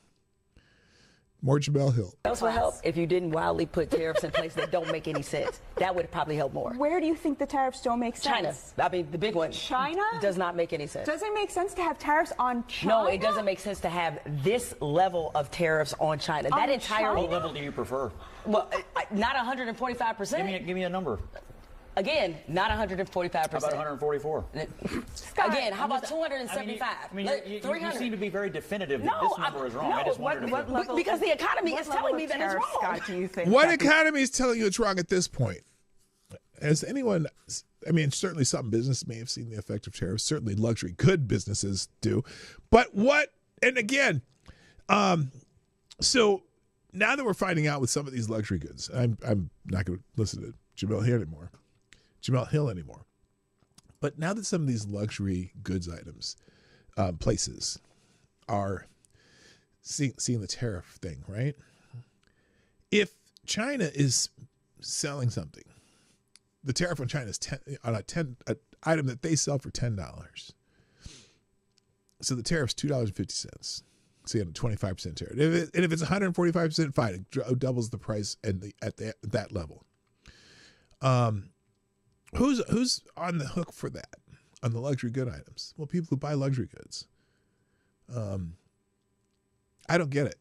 More Jemele Hill. Else would help if you didn't wildly put tariffs in place that don't make any sense. That would probably help more. Where do you think the tariffs don't make sense? China. I mean, the big one. China? Does not make any sense. Does it make sense to have tariffs on China? No, it doesn't make sense to have this level of tariffs on China. That entire What level do you prefer? Well, not 145%. Give me a number. Again, not 145%. How about 144? Again, how about 275? I mean, you seem to be very definitive that this number is wrong. No, I just wondered because the economy is telling me that it's wrong. Scott, do you think what economy is telling you it's wrong at this point? Has anyone, I mean, certainly some business may have seen the effect of tariffs. Certainly luxury good businesses do. But what, and again, so now that we're finding out with some of these luxury goods, I'm not going to listen to Jemele Hill anymore. But now that some of these luxury goods items, places are seeing the tariff thing, right? If China is selling something, the tariff on China is an item that they sell for $10. So the tariff's $2.50. So you have a 25% tariff. And if it's 145%, fine, it doubles the price at that level. Who's on the hook for that on the luxury good items? Well, people who buy luxury goods. I don't get it.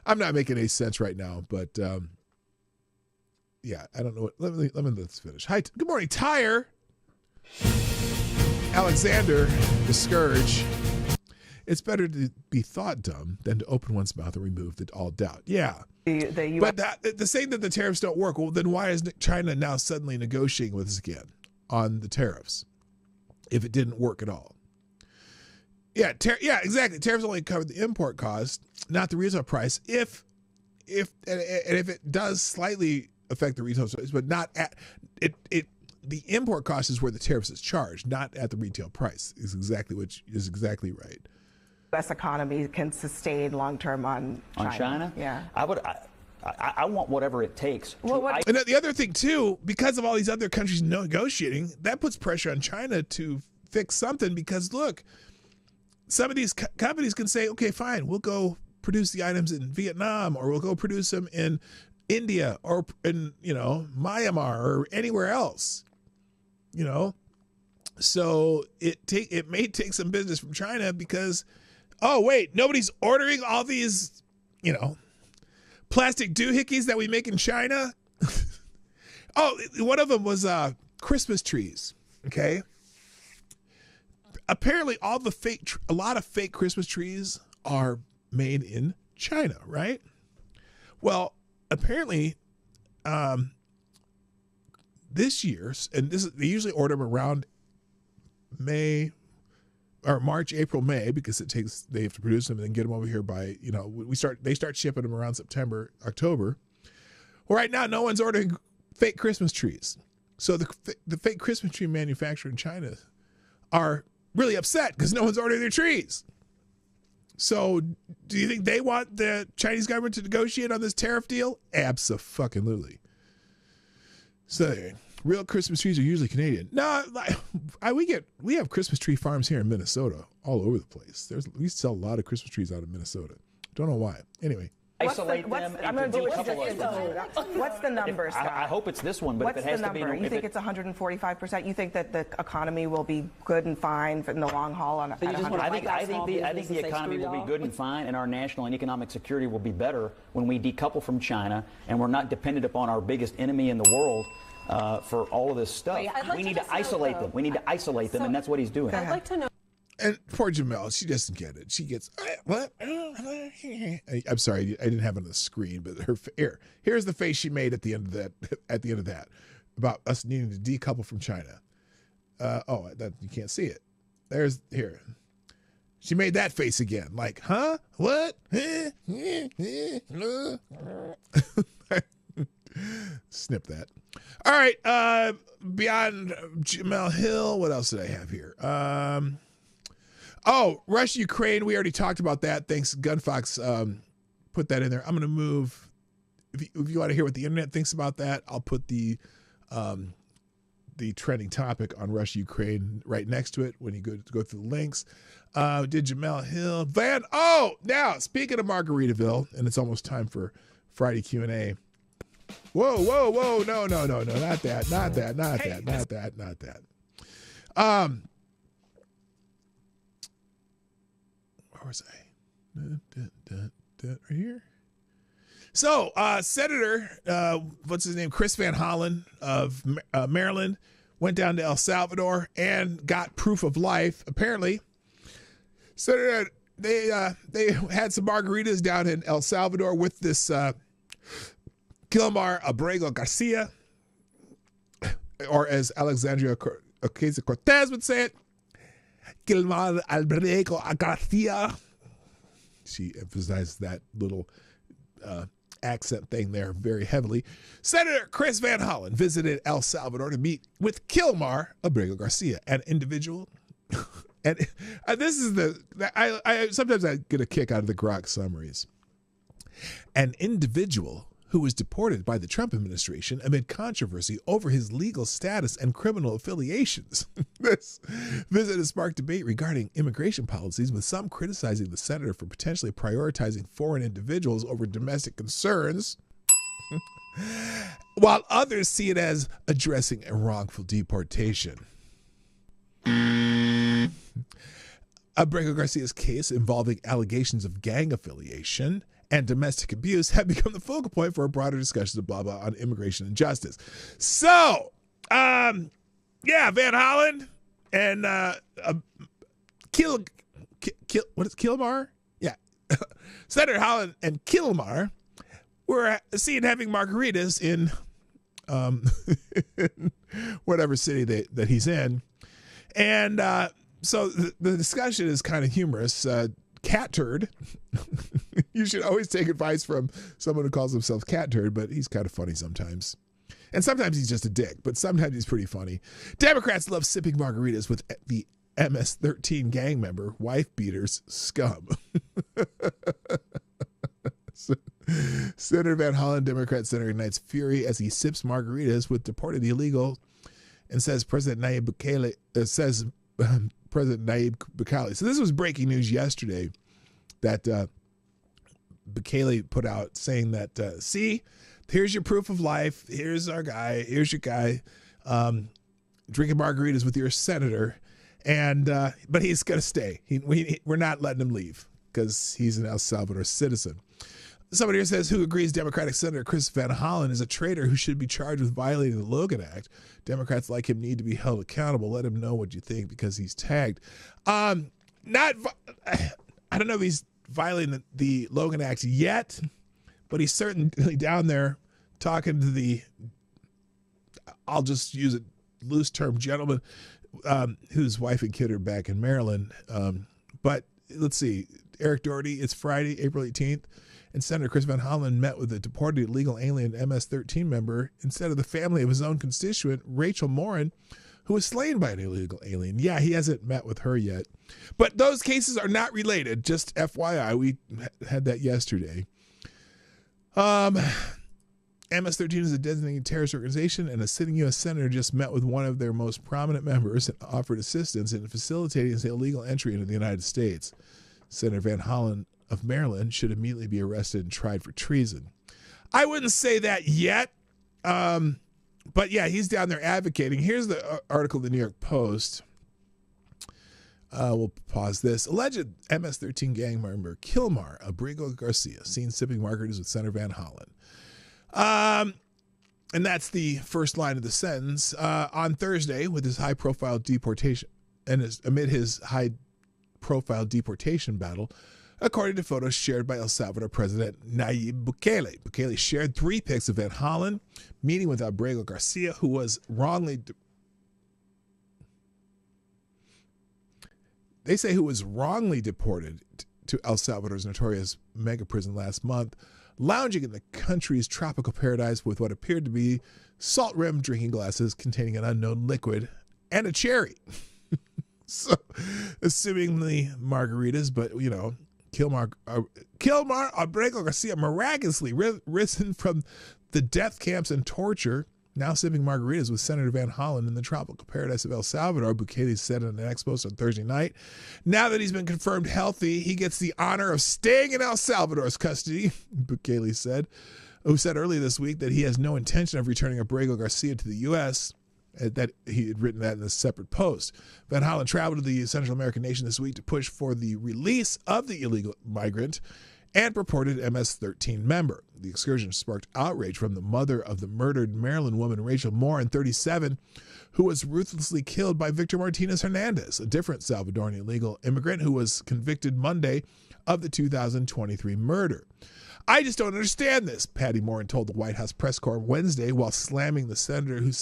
I'm not making any sense right now, but yeah, I don't know what. Let's finish. Hi, good morning, Tyre. Alexander, the Scourge. It's better to be thought dumb than to open one's mouth and remove all doubt. Yeah. But the saying that the tariffs don't work, well, then why is China now suddenly negotiating with us again on the tariffs if it didn't work at all? Yeah, exactly. Tariffs only cover the import cost, not the retail price. If it does slightly affect the retail price, but not at it. The import cost is where the tariffs is charged, not at the retail price. Is exactly right. U.S. economy can sustain long term on China. On China? Yeah. I want whatever it takes. And the other thing too, because of all these other countries negotiating, that puts pressure on China to fix something. Because look, some of these companies can say, okay, fine, we'll go produce the items in Vietnam, or we'll go produce them in India, or in Myanmar, or anywhere else. So it may take some business from China because, oh wait, nobody's ordering all these, plastic doohickeys that we make in China. Oh, one of them was Christmas trees. Okay. Apparently, a lot of fake Christmas trees are made in China, right? Well, apparently, this year, and they usually order them around May or March, April, May, because they have to produce them and then get them over here by, they start shipping them around September, October. Well, right now, no one's ordering fake Christmas trees. So the fake Christmas tree manufacturer in China are really upset because no one's ordering their trees. So do you think they want the Chinese government to negotiate on this tariff deal? Abso-fucking-lutely. So real Christmas trees are usually Canadian. No, we have Christmas tree farms here in Minnesota all over the place. We sell a lot of Christmas trees out of Minnesota. Don't know why. Anyway, isolate them. I'm going to do what you just said. What's the number, Scott? I hope it's this one, but what's if it has the to be... number? You think it's 145%? You think that the economy will be good and fine in the long haul? I think the economy will be good and fine, and our national and economic security will be better when we decouple from China, and we're not dependent upon our biggest enemy in the world for all of this stuff. We need to isolate them. We need to isolate them, and that's what he's doing. I'd like to know. And poor Jamel, she doesn't get it. She gets, what? I'm sorry, I didn't have it on the screen, but here's the face she made at the end of that, about us needing to decouple from China. That you can't see it. Here. She made that face again, like, huh? What? Snip that. All right, beyond Jamel Hill, what else did I have here? Russia, Ukraine, we already talked about that. Thanks, Gunfox, put that in there. I'm going to move, if you want to hear what the internet thinks about that, I'll put the trending topic on Russia, Ukraine right next to it when you go through the links. Did Jamel Hill, now, speaking of Margaritaville, and it's almost time for Friday Q&A. Whoa, no, not that. Where was I? Right here. So, Senator, what's his name? Chris Van Hollen of Maryland went down to El Salvador and got proof of life. Apparently, Senator, they had some margaritas down in El Salvador with this Gilmar Abrego Garcia, or as Alexandria Ocasio-Cortez would say it, Gilmar Abrego Garcia. She emphasizes that little accent thing there very heavily. Senator Chris Van Hollen visited El Salvador to meet with Gilmar Abrego Garcia, an individual. And this is I sometimes I get a kick out of the Grok summaries. An individual who was deported by the Trump administration amid controversy over his legal status and criminal affiliations. This visit has sparked debate regarding immigration policies, with some criticizing the senator for potentially prioritizing foreign individuals over domestic concerns, while others see it as addressing a wrongful deportation. Abrego Garcia's case, involving allegations of gang affiliation and domestic abuse, have become the focal point for a broader discussion of blah blah on immigration and justice. So, Van Hollen and Kilmar? Yeah. Senator Hollen and Kilmar were seen having margaritas in whatever city that he's in. And so the discussion is kind of humorous. Cat Turd. You should always take advice from someone who calls himself Cat Turd, but he's kind of funny sometimes. And sometimes he's just a dick, but sometimes he's pretty funny. Democrats love sipping margaritas with the MS-13 gang member, wife beaters, scum. Senator Van Hollen, Democrat Senator, ignites fury as he sips margaritas with deported illegal and says President Nayib Bukele, President Nayib Bukele. So this was breaking news yesterday that Bukele put out saying that, see, here's your proof of life. Here's our guy. Here's your guy drinking margaritas with your senator. And but he's going to stay. We're not letting him leave because he's an El Salvador citizen. Somebody here says, who agrees Democratic Senator Chris Van Hollen is a traitor who should be charged with violating the Logan Act? Democrats like him need to be held accountable. Let him know what you think because he's tagged. I don't know if he's violating the Logan Act yet, but he's certainly down there talking to the, I'll just use a loose term, gentleman whose wife and kid are back in Maryland. But let's see, Eric Doherty, it's Friday, April 18th. And Senator Chris Van Hollen met with a deported illegal alien MS-13 member instead of the family of his own constituent, Rachel Morin, who was slain by an illegal alien. Yeah, he hasn't met with her yet. But those cases are not related, just FYI. We had that yesterday. MS-13 is a designated terrorist organization, and a sitting U.S. senator just met with one of their most prominent members and offered assistance in facilitating his illegal entry into the United States. Senator Van Hollen of Maryland should immediately be arrested and tried for treason. I wouldn't say that yet, but yeah, he's down there advocating. Here's the article in the New York Post. We'll pause this. Alleged MS-13 gang member Kilmar Abrigo Garcia seen sipping margaritas with Senator Van Hollen. And that's the first line of the sentence. On Thursday, with his high-profile deportation, and amid his high-profile deportation battle, according to photos shared by El Salvador President Nayib Bukele. Bukele shared 3 pics of Van Hollen meeting with Abrigo Garcia, who was wrongly deported to El Salvador's notorious mega prison last month, lounging in the country's tropical paradise with what appeared to be salt-rimmed drinking glasses containing an unknown liquid and a cherry. So, assumingly margaritas, but, you know, Kilmar Abrigo Garcia miraculously risen from the death camps and torture, now sipping margaritas with Senator Van Hollen in the tropical paradise of El Salvador, Bukele said in an X post on Thursday night. Now that he's been confirmed healthy, he gets the honor of staying in El Salvador's custody, Bukele said, who said earlier this week that he has no intention of returning Abrigo Garcia to the U.S., that he had written that in a separate post. Van Hollen traveled to the Central American nation this week to push for the release of the illegal migrant and purported MS-13 member. The excursion sparked outrage from the mother of the murdered Maryland woman Rachel Morin, 37, who was ruthlessly killed by Victor Martinez Hernandez, a different Salvadorian illegal immigrant who was convicted Monday of the 2023 murder. I just don't understand this, Patty Morin told the White House press corps Wednesday while slamming the senator who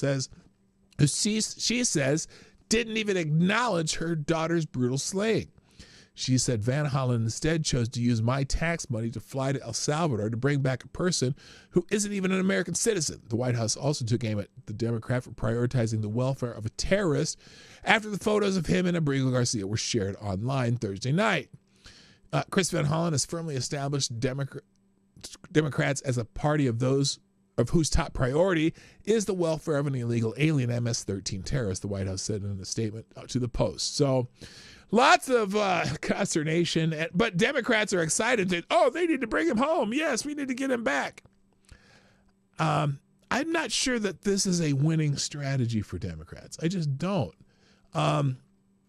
she says didn't even acknowledge her daughter's brutal slaying. She said Van Hollen instead chose to use my tax money to fly to El Salvador to bring back a person who isn't even an American citizen. The White House also took aim at the Democrat for prioritizing the welfare of a terrorist after the photos of him and Abrigo Garcia were shared online Thursday night. Chris Van Hollen has firmly established Democrats as a party of those of whose top priority is the welfare of an illegal alien MS-13 terrorist, the White House said in a statement to the Post. So lots of consternation, but Democrats are excited that, they need to bring him home. Yes, we need to get him back. I'm not sure that this is a winning strategy for Democrats. I just don't.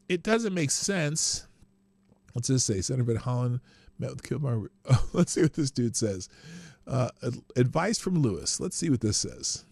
It doesn't make sense. What's this say? Senator Van Hollen met with Kilmar. Let's see what this dude says. Advice from Lewis. Let's see what this says.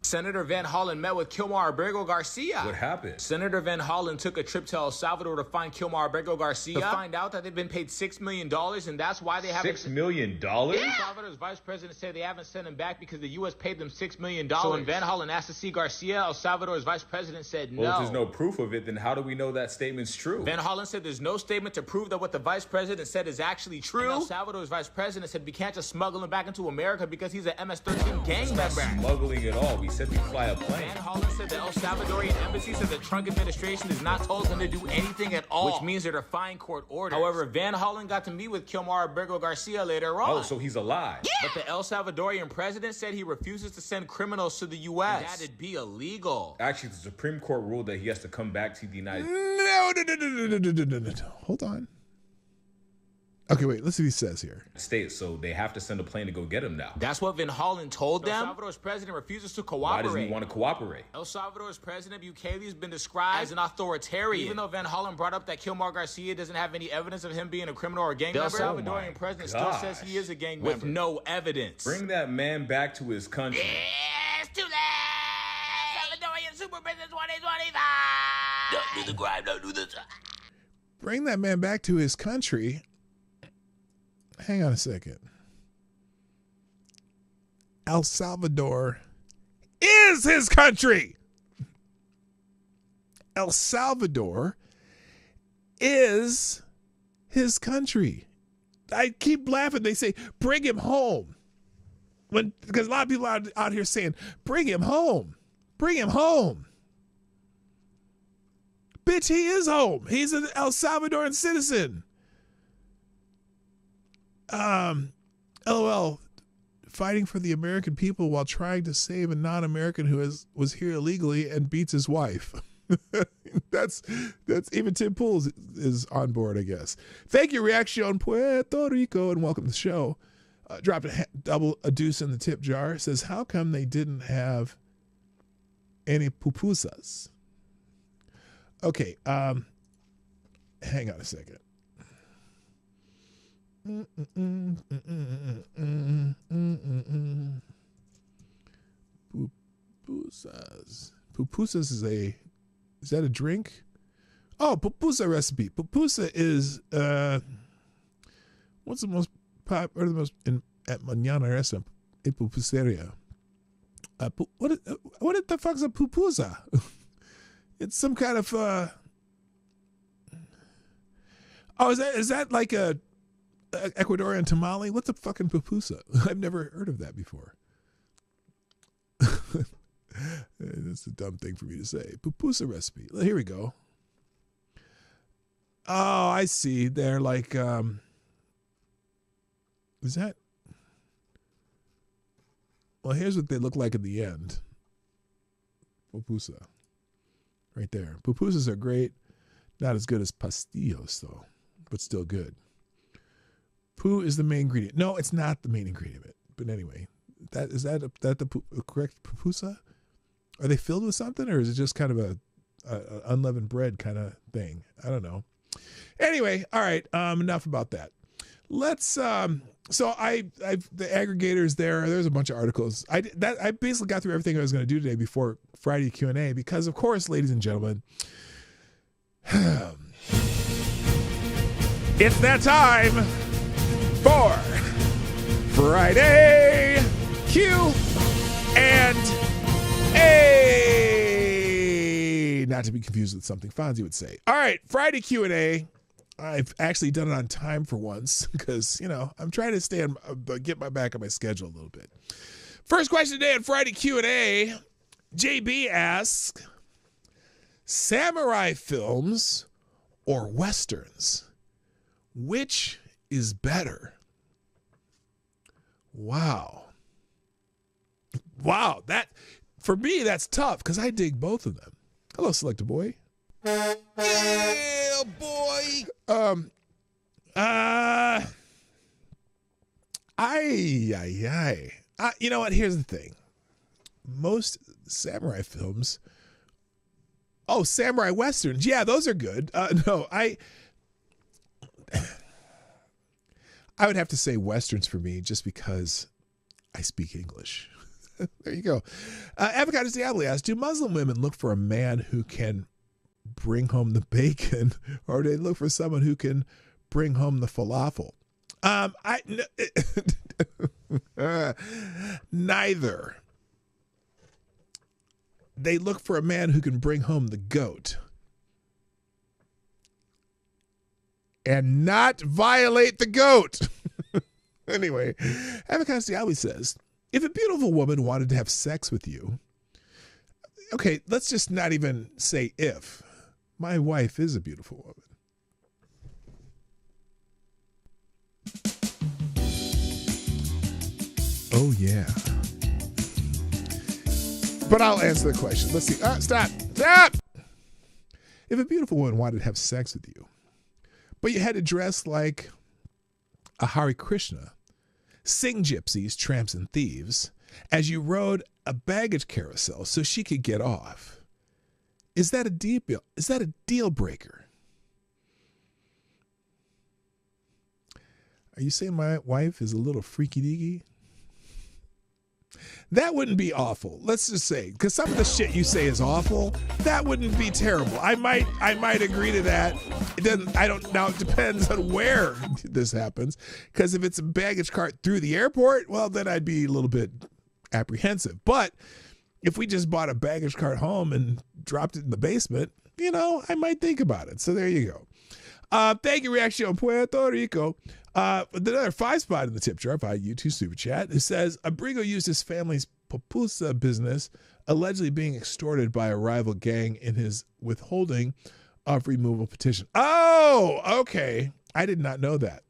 Senator Van Hollen met with Kilmar Abrigo Garcia. What happened? Senator Van Hollen took a trip to El Salvador to find Kilmar Abrigo Garcia to find out that they've been paid $6 million, and that's why they haven't... $6 million? Yeah. El Salvador's vice president said they haven't sent him back because the U.S. paid them $6 million. So when Van Hollen asked to see Garcia, El Salvador's vice president said no. Well, if there's no proof of it, then how do we know that statement's true? Van Hollen said there's no statement to prove that what the vice president said is actually true. And El Salvador's vice president said we can't just smuggle him back into America because he's an MS-13 gang member. Smuggling at all. We said we fly a plane. Van Hollen said the El Salvadorian embassy said the Trump administration has not told them to do anything at all, which means they're defying court orders. However, Van Hollen got to meet with Kilmar Abrigo Garcia later on. Oh, so he's alive. Yeah. But the El Salvadorian president said he refuses to send criminals to the U.S. That'd be illegal. Actually, the Supreme Court ruled that he has to come back to the United States. No. Hold on. Okay, wait, let's see what he says here. States, so they have to send a plane to go get him now. That's what Van Hollen told them. El Salvador's president refuses to cooperate. Why doesn't he want to cooperate? El Salvador's president Bukele has been described as an authoritarian. Even though Van Hollen brought up that Kilmar Garcia doesn't have any evidence of him being a criminal or gang member, the El Salvadorian president still says he is a gang member. With no evidence. Bring that man back to his country. It's too late! Salvadorian Super Business 2025! Don't do the crime, don't do this. Bring that man back to his country. Hang on a second. El Salvador is his country. El Salvador is his country. I keep laughing. They say, bring him home. Because a lot of people are out here saying, bring him home. Bring him home. Bitch, he is home. He's an El Salvadoran citizen. LOL, fighting for the American people while trying to save a non-American who was here illegally and beats his wife. That's even Tim Pools is on board, I guess. Thank you, Reaction Puerto Rico, and welcome to the show. Dropped a deuce in the tip jar. Says, how come they didn't have any pupusas? Okay, hang on a second. Pupusas. Pupusas is that a drink? Oh, pupusa recipe. Pupusa is what's the most popular, the most at Mañana restaurant? A pupuseria. What the fuck's a pupusa? It's some kind of is that like a Ecuadorian tamale? What's a fucking pupusa? I've never heard of that before. That's a dumb thing for me to say. Pupusa recipe. Here we go. Oh, I see. They're like, is that? Well, here's what they look like in the end. Pupusa. Right there. Pupusas are great. Not as good as pastillos, though, but still good. Poo is the main ingredient. No, it's not the main ingredient. But anyway, is that the correct pupusa? Are they filled with something, or is it just kind of a unleavened bread kind of thing? I don't know. Anyway, all right. Enough about that. Let's. So I've the aggregators there. There's a bunch of articles. I basically got through everything I was going to do today before Friday Q&A because, of course, ladies and gentlemen, it's that time for Friday Q&A. Not to be confused with something Fonzie would say. All right, Friday Q&A. I've actually done it on time for once because, I'm trying to stay on, get my back on my schedule a little bit. First question today on Friday Q&A. JB asks, samurai films or westerns? Which is better? Wow. That, for me, that's tough because I dig both of them. Hello, Selecta Boy. Yeah, boy. You know what? Here's the thing. Most samurai films. Oh, samurai westerns. Yeah, those are good. No, I would have to say westerns for me just because I speak English. There you go. Avocados Diablo asks, do Muslim women look for a man who can bring home the bacon, or do they look for someone who can bring home the falafel? Neither. They look for a man who can bring home the goat and not violate the goat. Anyway, Avocados Diablo says, if a beautiful woman wanted to have sex with you, okay, let's just not even say if. My wife is a beautiful woman. Oh, yeah. But I'll answer the question. Let's see. Stop. If a beautiful woman wanted to have sex with you, but you had to dress like a Hare Krishna, sing gypsies, tramps, and thieves as you rode a baggage carousel so she could get off, is that a deal breaker? Are you saying my wife is a little freaky deaky? That wouldn't be awful. Let's just say, because some of the shit you say is awful. That wouldn't be terrible. I might agree to that. It doesn't. I don't. Now it depends on where this happens. Because if it's a baggage cart through the airport, well, then I'd be a little bit apprehensive. But if we just bought a baggage cart home and dropped it in the basement, I might think about it. So there you go. Thank you, Reaction Puerto Rico. Another 5 spot in the tip jar by YouTube Super Chat. It says, Abrigo used his family's pupusa business, allegedly being extorted by a rival gang in his withholding of removal petition. Oh, okay. I did not know that.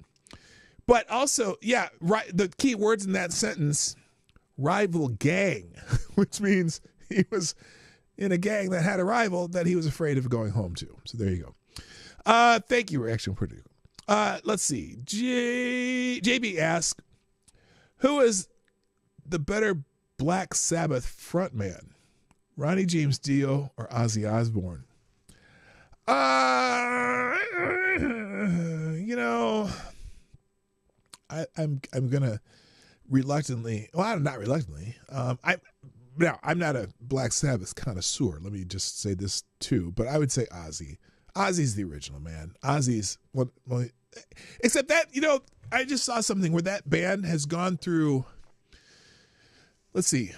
But also, yeah, right. The key words in that sentence, rival gang, which means he was in a gang that had a rival that he was afraid of going home to. So there you go. Thank you, reaction. Let's see. JB asks, who is the better Black Sabbath frontman? Ronnie James Dio or Ozzy Osbourne? You know, I'm gonna reluctantly. Well, I'm not reluctantly. I'm not a Black Sabbath connoisseur. Let me just say this too. But I would say Ozzy. Ozzy's the original, man. Ozzy's well, except that, you know, I just saw something where that band has gone through, let's see,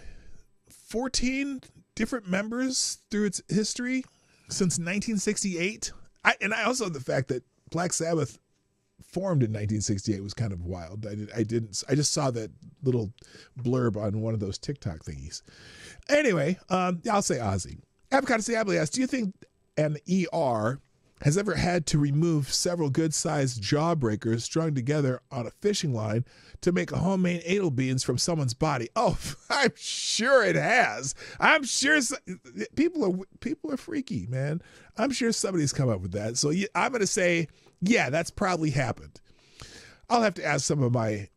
14 different members through its history since 1968. I also, the fact that Black Sabbath formed in 1968 was kind of wild. I just saw that little blurb on one of those TikTok thingies. Anyway, I'll say Ozzy. Avocado Diablo asks, do you think an ER has ever had to remove several good-sized jawbreakers strung together on a fishing line to make a homemade anal beans from someone's body? Oh, I'm sure it has. I'm sure people are freaky, man. I'm sure somebody's come up with that. So I'm going to say, yeah, that's probably happened. I'll have to ask some of my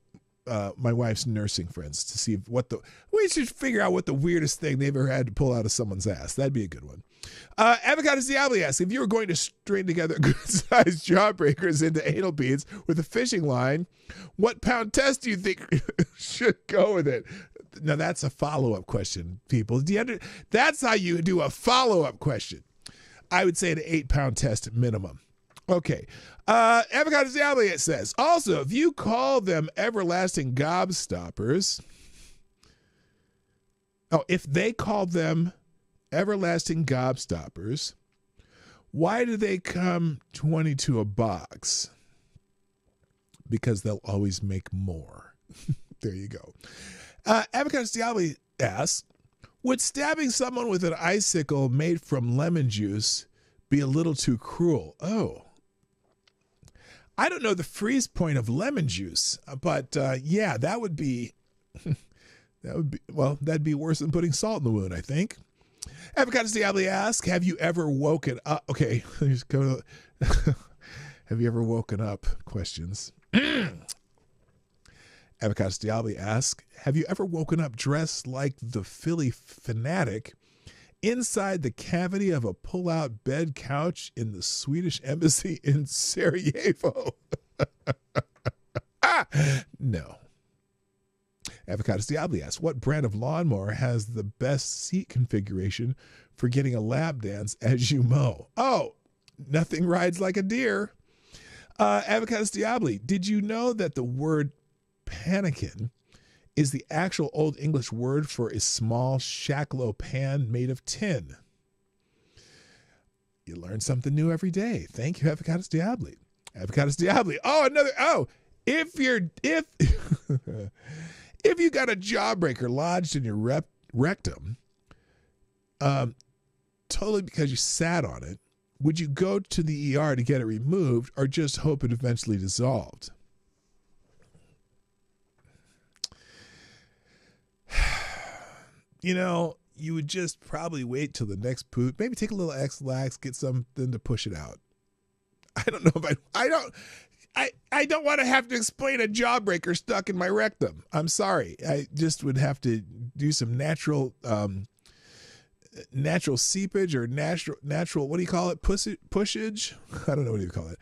wife's nursing friends to see we should figure out what the weirdest thing they've ever had to pull out of someone's ass. That'd be a good one. Avocado Diablo asks, if you were going to string together good-sized jawbreakers into anal beads with a fishing line, what pound test do you think should go with it? Now, that's a follow-up question, people. That's how you do a follow-up question. I would say an 8-pound test minimum. Okay. Avocado Diablo says, also, if you call them everlasting gobstoppers, if they call them everlasting gobstoppers, why do they come 22 a box? Because they'll always make more. There you go. Avocado Diablo asks, would stabbing someone with an icicle made from lemon juice be a little too cruel? Oh, I don't know the freeze point of lemon juice, but yeah, that would be, that'd be worse than putting salt in the wound, I think. Avocado Diablo asks, have you ever woken up? Okay, let's go to, have you ever woken up? Questions. Avocado Diablo asks, have you ever woken up dressed like the Philly fanatic inside the cavity of a pull-out bed couch in the Swedish embassy in Sarajevo? No. Avocado Diablo asks, what brand of lawnmower has the best seat configuration for getting a lap dance as you mow? Oh, nothing rides like a deer. Avocado Diablo, did you know that the word pannikin is the actual Old English word for a small shaklo pan made of tin? You learn something new every day. Thank you, Avocado Diablo. Avocado Diablo. If you got a jawbreaker lodged in your rectum, totally because you sat on it, would you go to the ER to get it removed or just hope it eventually dissolved? You know, you would just probably wait till the next poop. Maybe take a little X-Lax, get something to push it out. I don't know if I don't want to have to explain a jawbreaker stuck in my rectum. I'm sorry. I just would have to do some natural seepage or natural, what do you call it? Pushage? I don't know what you call it.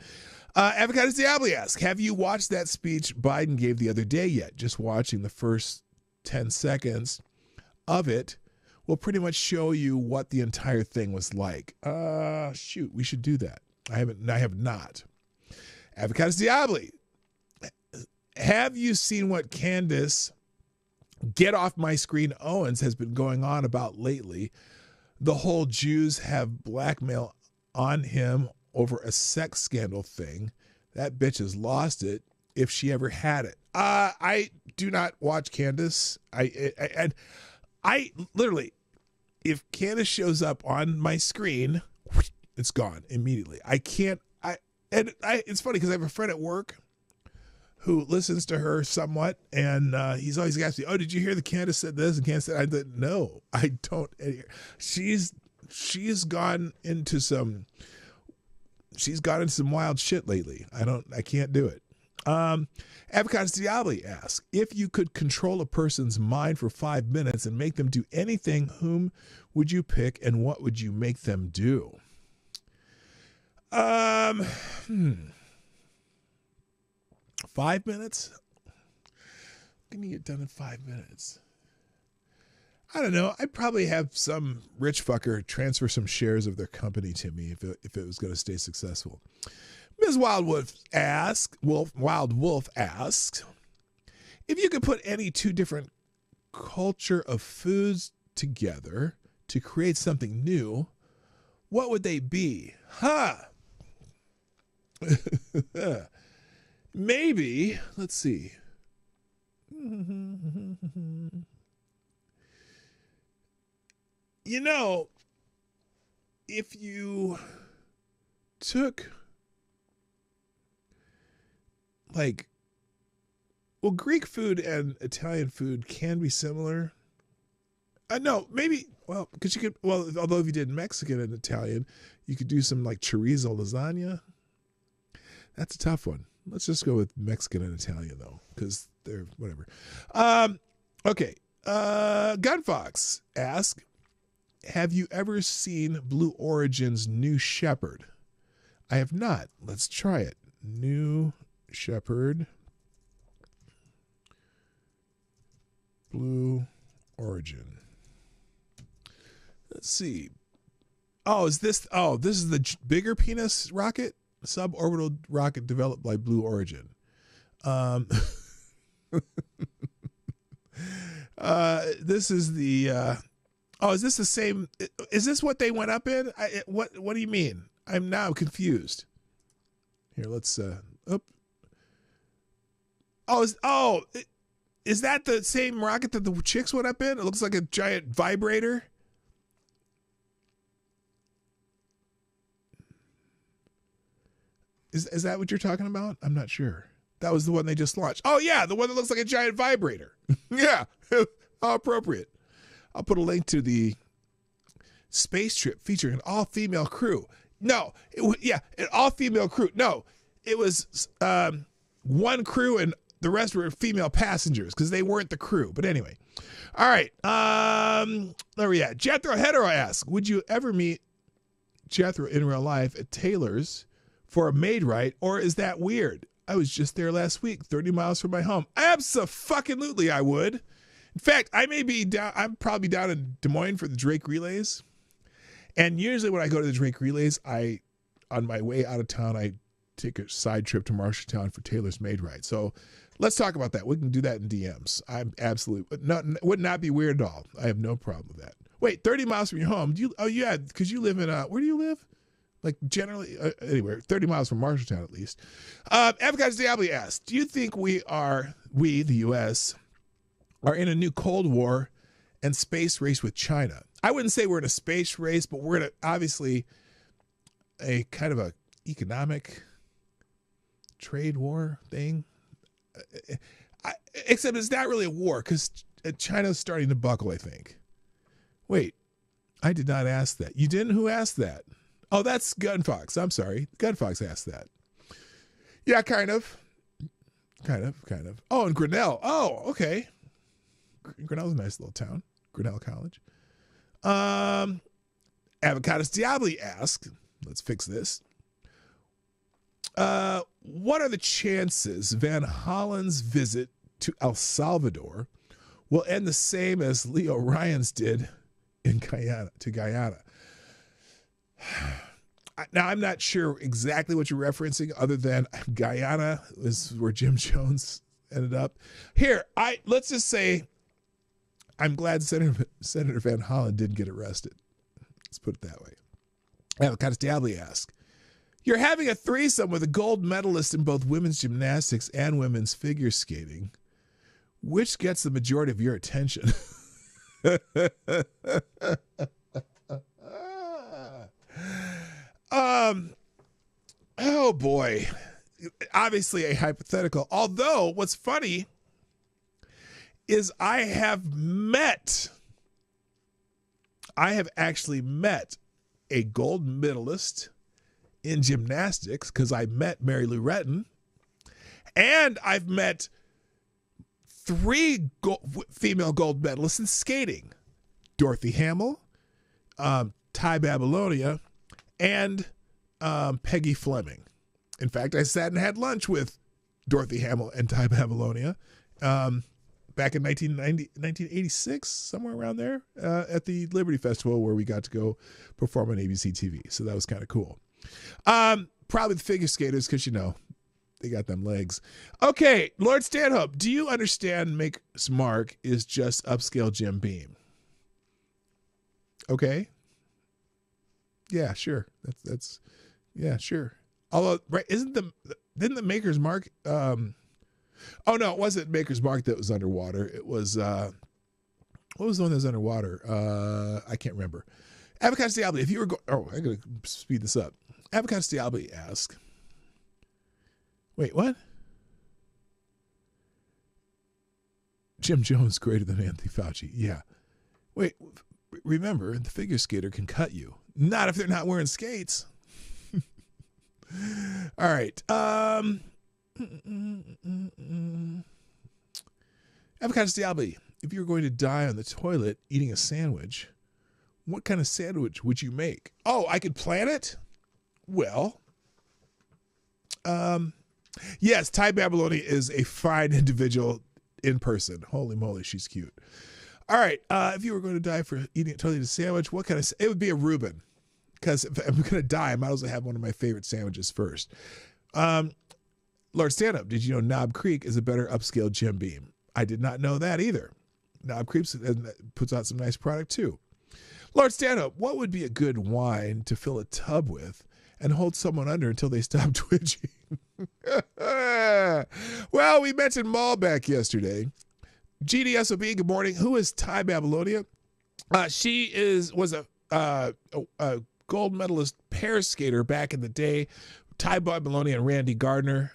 Avocado Diablo asks, have you watched that speech Biden gave the other day yet? Just watching the first 10 seconds of it will pretty much show you what the entire thing was like. Shoot, we should do that. I have not. Avocado Diablo, have you seen what Candace Get Off My Screen Owens has been going on about lately? The whole Jews have blackmail on him over a sex scandal thing. That bitch has lost it if she ever had it. I do not watch Candace. I literally, if Candace shows up on my screen, it's gone immediately. I can't. It's funny because I have a friend at work who listens to her somewhat, and he's always asking me, "Oh, did you hear that Candace said this?" And Candace said, "No, I don't." She's she's gone into some wild shit lately. I can't do it. Avocados Diablo asks, if you could control a person's mind for 5 minutes and make them do anything, whom would you pick and what would you make them do? 5 minutes? Can you get done in 5 minutes? I don't know. I'd probably have some rich fucker transfer some shares of their company to me if it was going to stay successful. Ms. Wild Wolf asks, if you could put any two different culture of foods together to create something new, what would they be? Maybe, let's see. You know, if you took Greek food and Italian food can be similar. No, maybe, because you could, although if you did Mexican and Italian, you could do some like chorizo lasagna. That's a tough one. Let's just go with Mexican and Italian though, because they're whatever. Okay. Gunfox asks, have you ever seen Blue Origin's New Shepherd? I have not. Let's try it. New Shepherd. Blue Origin. Let's see. This is the bigger penis rocket? Suborbital rocket developed by Blue Origin. This is the is this the same? Is this what they went up in? What do you mean? I'm now confused. Here, let's is that the same rocket that the chicks went up in? It looks like a giant vibrator. Is that what you're talking about? I'm not sure. That was the one they just launched. Oh yeah, the one that looks like a giant vibrator. Yeah, how appropriate. I'll put a link to the space trip featuring an all-female crew. No, an all-female crew. No, it was one crew and the rest were female passengers because they weren't the crew. But anyway, all right. Where we at? Jethro Hetero asks, would you ever meet Jethro in real life at Taylor's for a maid rite, or is that weird? I was just there last week, 30 miles from my home. Abso-fucking-lutely I would. In fact, I'm probably down in Des Moines for the Drake Relays. And usually when I go to the Drake Relays, on my way out of town, I take a side trip to Marshalltown for Taylor's Maid Ride. So let's talk about that. We can do that in DMs. I'm absolutely, would not be weird at all. I have no problem with that. Wait, 30 miles from your home. Because you live in, where do you live? Like generally, anywhere, 30 miles from Marshalltown at least. Avocados Diablo asks, do you think we, the U.S., are in a new Cold War and space race with China? I wouldn't say we're in a space race, but we're in obviously a kind of a economic trade war thing. Except it's not really a war because China's starting to buckle, I think. Wait, I did not ask that. You didn't? Who asked that? Oh, that's Gunfox. I'm sorry. Gunfox asked that. Yeah, kind of. Oh, and Grinnell. Oh, okay. Grinnell's a nice little town. Grinnell College. Avocados Diablo asked, let's fix this. What are the chances Van Hollen's visit to El Salvador will end the same as Leo Ryan's did in Guyana? Now, I'm not sure exactly what you're referencing other than Guyana is where Jim Jones ended up. Here, let's just say I'm glad Senator Van Hollen didn't get arrested. Let's put it that way. Avocados Diablo asks, you're having a threesome with a gold medalist in both women's gymnastics and women's figure skating. Which gets the majority of your attention? Oh boy. Obviously a hypothetical. Although what's funny is I have met I have actually met a gold medalist in gymnastics because I met Mary Lou Retton, and I've met 3 female gold medalists in skating: Dorothy Hamill, Ty Babylonia, and Peggy Fleming. In fact, I sat and had lunch with Dorothy Hamill and Ty Babylonia back in 1986, somewhere around there, at the Liberty Festival, where we got to go perform on ABC TV. So that was kind of cool. Probably the figure skaters, because, you know, they got them legs. Okay, Lord Stanhope, do you understand Maker's Mark is just upscale Jim Beam? Okay. Yeah, sure. That's yeah, sure. Although, right, didn't the Maker's Mark, oh no, it wasn't Maker's Mark that was underwater. It was, what was the one that was underwater? I can't remember. Avocado Diablo, if you were I'm going to speed this up. Avocado Diablo asks, wait, what? Jim Jones greater than Anthony Fauci. Yeah. Wait, remember, the figure skater can cut you. Not if they're not wearing skates. All right. Avocado Diablo, if you were going to die on the toilet eating a sandwich, what kind of sandwich would you make? Oh, I could plan it? Well, yes, Ty Babylonia is a fine individual in person. Holy moly, she's cute. All right, if you were going to die for eating a sandwich, what kind of... It would be a Reuben, because if I'm going to die, I might as well have one of my favorite sandwiches first. Lord Stand-Up, did you know Knob Creek is a better upscale Jim Beam? I did not know that either. Knob Creek puts out some nice product too. Lord Stand-Up, what would be a good wine to fill a tub with and hold someone under until they stop twitching? Well, we mentioned Malbec yesterday. GDSOB, good morning. Who is Ty Babylonia? She was a gold medalist pair skater back in the day. Ty Babylonia and Randy Gardner.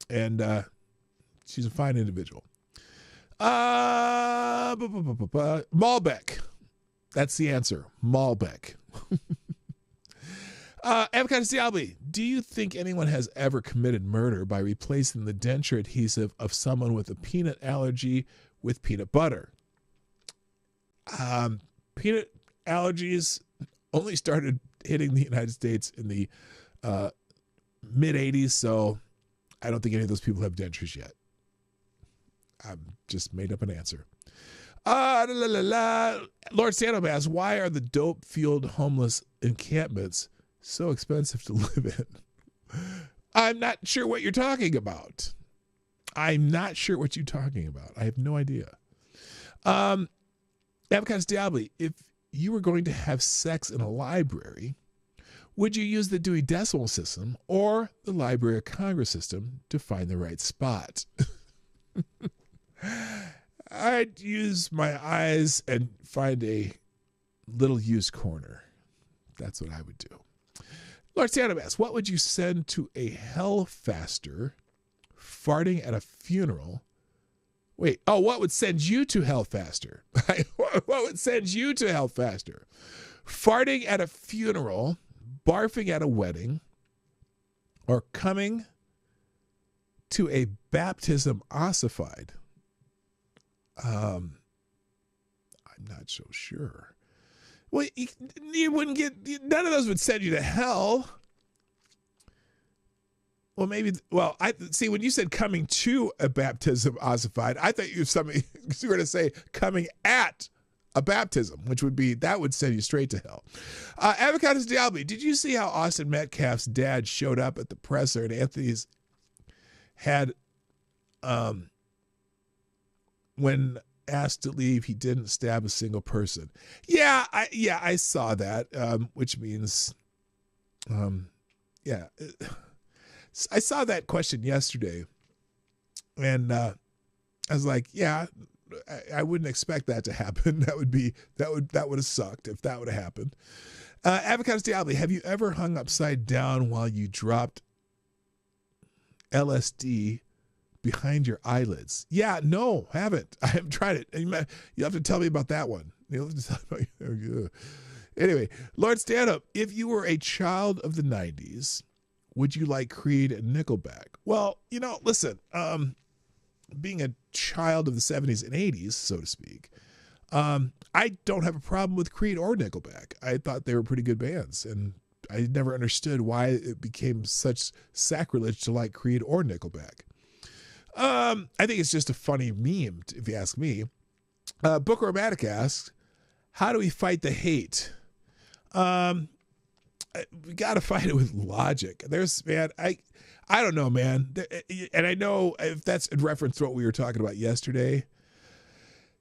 And she's a fine individual. Malbec. That's the answer. Malbec. Avocado Diabli, do you think anyone has ever committed murder by replacing the denture adhesive of someone with a peanut allergy with peanut butter? Peanut allergies only started hitting the United States in the mid-'80s, so I don't think any of those people have dentures yet. I've just made up an answer. Lord Stanhope asks, why are the dope-fueled homeless encampments so expensive to live in? I'm not sure what you're talking about. I have no idea. Avocado Diabli, if you were going to have sex in a library, would you use the Dewey Decimal System or the Library of Congress system to find the right spot? I'd use my eyes and find a little used corner. That's what I would do. Lord Stanhope asks, what would you send to a hellfaster farting at a funeral? Wait, what would send you to hell faster? What would send you to hell faster? Farting at a funeral, barfing at a wedding, or coming to a baptism ossified? I'm not so sure. Well, you wouldn't get, none of those would send you to hell. Well, maybe, I see when you said coming to a baptism ossified, I thought you were going to say coming at a baptism, which that would send you straight to hell. Avocados Diabli, did you see how Austin Metcalf's dad showed up at the presser and Anthony's had, when asked to leave, he didn't stab a single person? Yeah, I saw that, which means, I saw that question yesterday, and I was like, I wouldn't expect that to happen. That would have sucked if that would have happened. Avocados Diabli, have you ever hung upside down while you dropped LSD behind your eyelids? Yeah, no, haven't. I haven't tried it. You have to tell me about that one. Neil, just talk about you. Anyway, Lord Stand Up, if you were a child of the 90s, would you like Creed and Nickelback? Well, listen, being a child of the 70s and 80s, so to speak, I don't have a problem with Creed or Nickelback. I thought they were pretty good bands, and I never understood why it became such sacrilege to like Creed or Nickelback. I think it's just a funny meme, if you ask me. Booker Romantic asks, how do we fight the hate? We got to fight it with logic. I don't know, man. And I know if that's in reference to what we were talking about yesterday,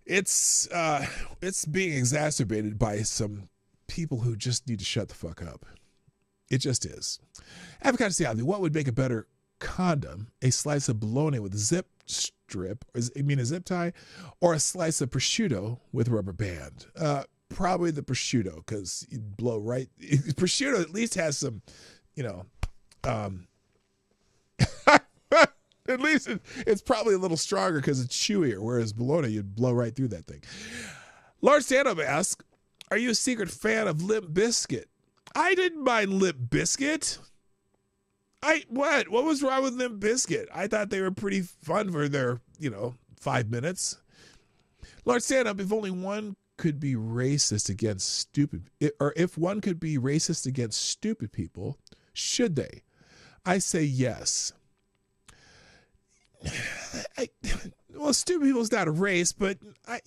it's being exacerbated by some people who just need to shut the fuck up. It just is. Avocado Salad, what would make a better condom? A slice of bologna with a zip strip, a zip tie, or a slice of prosciutto with a rubber band? Probably the prosciutto, because you'd blow right. Prosciutto at least has some, at least it's probably a little stronger because it's chewier, whereas bologna, you'd blow right through that thing. Lord Stand-Up asks, are you a secret fan of Limp Bizkit? I didn't mind Limp Bizkit. What was wrong with Limp Bizkit? I thought they were pretty fun for their, 5 minutes. Lord Stand-Up, if only one could be racist against if one could be racist against stupid people, should they? I say yes. Stupid people is not a race, but I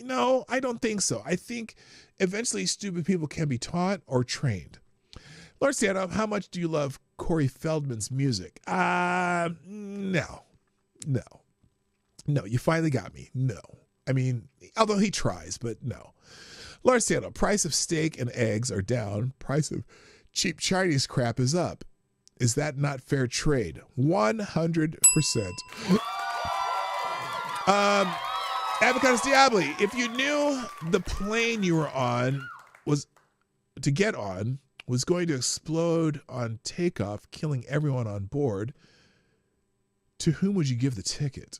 don't think so. I think eventually stupid people can be taught or trained. Lord Stand-Up, how much do you love Corey Feldman's music? No, you finally got me. No. I mean, although he tries, but no. Lord Stand-Up, price of steak and eggs are down. Price of cheap Chinese crap is up. Is that not fair trade? 100%. Avocado Diabli, if you knew the plane you were on was going to explode on takeoff, killing everyone on board, to whom would you give the ticket?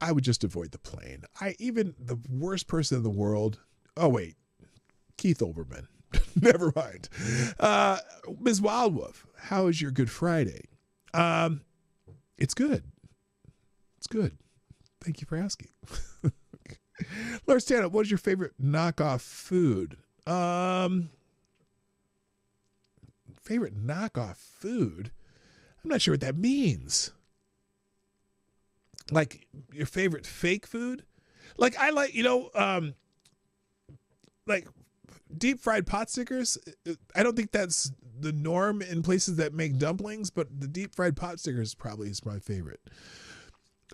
I would just avoid the plane. Even the worst person in the world. Oh, wait. Keith Olbermann. Never mind. Ms. Wildwolf, how is your Good Friday? It's good. It's good. Thank you for asking. Lord Stand-Up, what is your favorite knockoff food? Favorite knockoff food? I'm not sure what that means. Like your favorite fake food? Like I like, like deep fried pot stickers. I don't think that's the norm in places that make dumplings, but the deep fried pot stickers probably is my favorite.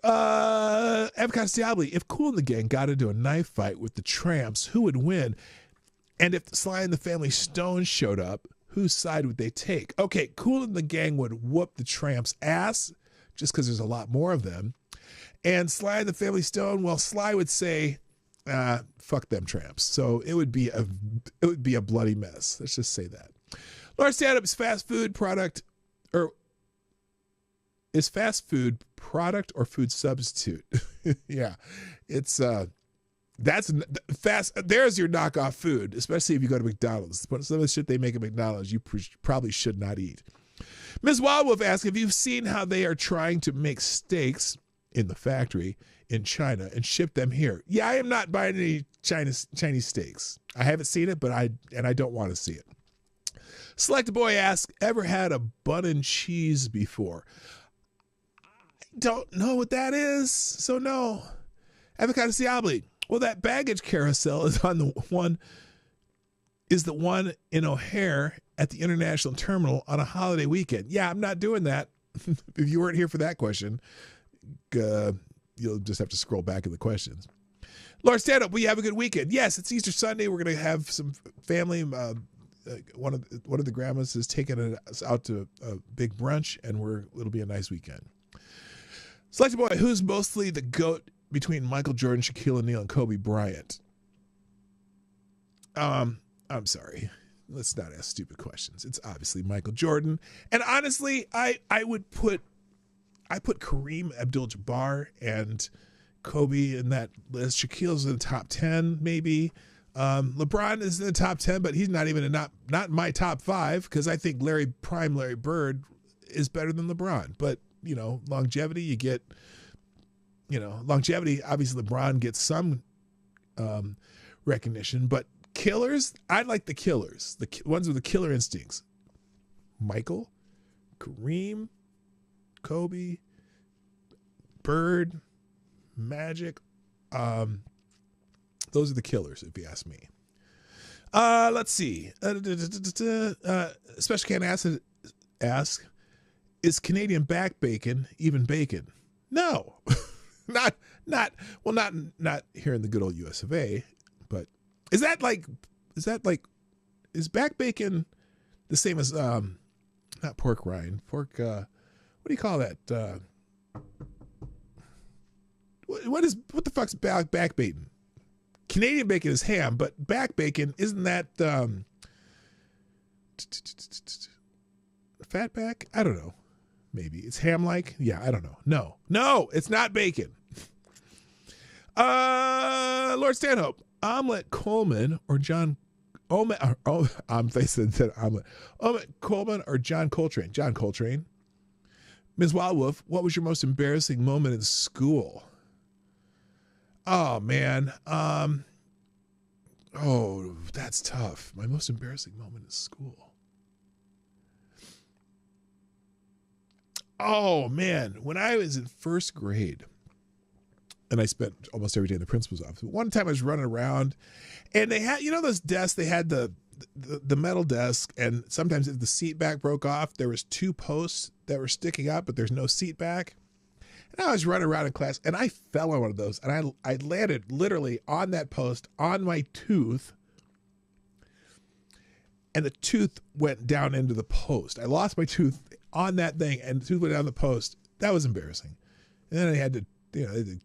Avocado Diabli, if Kool and the Gang got into a knife fight with the Tramps, who would win? And if Sly and the Family Stone showed up, whose side would they take? Okay, Kool and the Gang would whoop the Tramps' ass just because there's a lot more of them. And Sly and the Family Stone, well, Sly would say, fuck them Tramps. So it would be a bloody mess. Let's just say that. Lord Stand-Up's fast food product, or is fast food product or food substitute? Yeah, it's that's fast. There's your knockoff food, especially if you go to McDonald's. Some of the shit they make at McDonald's, you probably should not eat. Ms. Wildwolf asks if you've seen how they are trying to make steaks in the factory in China and ship them here. Yeah, I am not buying any Chinese steaks. I haven't seen it, but I don't want to see it. Select Boy asks, ever had a bun and cheese before? I don't know what that is, so no. Avocado Diabli, well, that baggage carousel is on the one in O'Hare at the International Terminal on a holiday weekend. Yeah, I'm not doing that. If you weren't here for that question, you'll just have to scroll back in the questions. Lord Stand-Up, we have a good weekend. Yes, it's Easter Sunday. We're going to have some family. One of the grandmas is taking us out to a big brunch, and it'll be a nice weekend. Selected Boy, who's mostly the GOAT between Michael Jordan, Shaquille O'Neal, and Kobe Bryant? I'm sorry. Let's not ask stupid questions. It's obviously Michael Jordan. And honestly, I would put I put Kareem Abdul-Jabbar and Kobe in that list. Shaquille's in the top 10, maybe. LeBron is in the top 10, but he's not even not in my top 5 because I think Larry Bird is better than LeBron. But, longevity, you get, longevity, obviously LeBron gets some recognition, but killers, I like the killers, the ones with the killer instincts. Michael, Kareem, Kobe, Bird, Magic, those are the killers, if you ask me. Let's see. Special Can ask, is Canadian back bacon even bacon? No, not here in the good old US of A. But is back bacon the same as not pork rind? Pork. What do you call that? What the fuck's back bacon? Canadian bacon is ham, but back bacon, isn't that fat back? I don't know. Maybe it's ham-like. Yeah, I don't know. No, it's not bacon. Lord Stanhope, Omelette Coleman or John Omelette? They said Omelette. Omelette Coleman or John Coltrane? John Coltrane. Ms. Wildwolf, what was your most embarrassing moment in school? Oh man. Oh, that's tough. My most embarrassing moment in school. Oh man, when I was in first grade, and I spent almost every day in the principal's office. One time I was running around, and they had, those desks. They had the metal desk, and sometimes if the seat back broke off, there was 2 posts that were sticking up, but there's no seat back. And I was running around in class, and I fell on one of those, and I landed literally on that post on my tooth, and the tooth went down into the post. I lost my tooth on that thing, and the tooth went down the post. That was embarrassing. And then I had to, to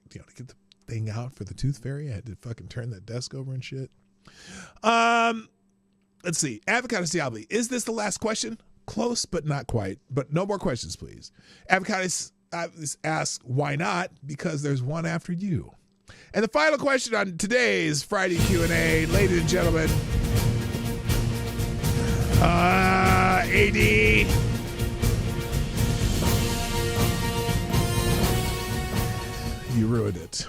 get the thing out for the tooth fairy. I had to fucking turn that desk over and shit. Let's see. Avocado Diabli, is this the last question? Close, but not quite. But no more questions, please. Avocado asks, why not? Because there's one after you. And the final question on today's Friday Q&A, ladies and gentlemen, AD. You ruined it.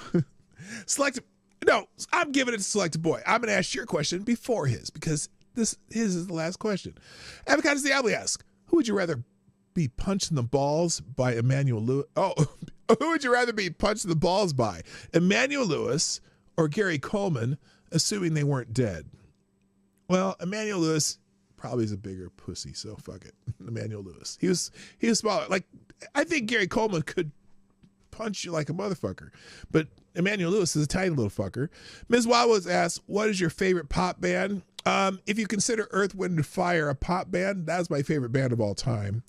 I'm giving it to Selected Boy. I'm going to ask your question before his, because his is the last question. Avocado Diabli asks, who would you rather be punched in the balls by Emmanuel Lewis? Oh, who would you rather be punched in the balls by? Emmanuel Lewis or Gary Coleman, assuming they weren't dead? Well, Emmanuel Lewis probably is a bigger pussy, so fuck it. Emmanuel Lewis. He was smaller. Like, I think Gary Coleman could punch you like a motherfucker, but Emmanuel Lewis is a tiny little fucker. Ms. Wildwoods asks, what is your favorite pop band? If you consider Earth, Wind & Fire a pop band, that's my favorite band of all time.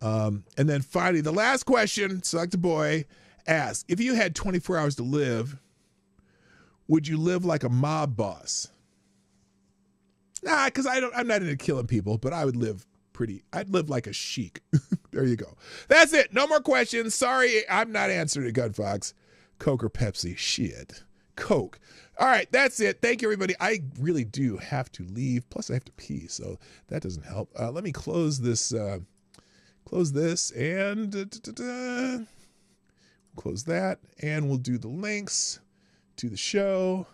And then finally, the last question, Selected Boy asks, if you had 24 hours to live, would you live like a mob boss? Nah, because I'm not into killing people, but I'd live like a sheik. There you go. That's it. No more questions. Sorry, I'm not answering it, Gunfox. Coke or Pepsi? Shit. Coke. All right, that's it. Thank you, everybody. I really do have to leave. Plus, I have to pee, so that doesn't help. Let me close this. Close this and close that, and we'll do the links to the show.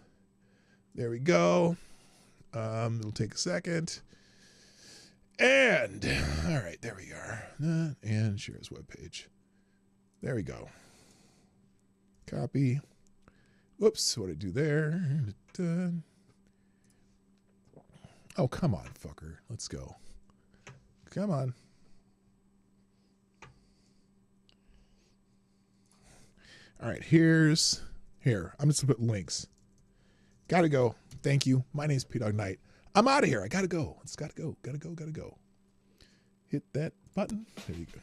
There we go. It'll take a second. And all right, there we are. And share his webpage. There we go. Copy. Whoops, what did I do there? Oh, come on, fucker. Let's go. Come on. All right, here. I'm just gonna put links. Gotta go. Thank you. My name's PDawgKnight. I'm out of here. I gotta go. It's gotta go. Gotta go. Hit that button. There you go.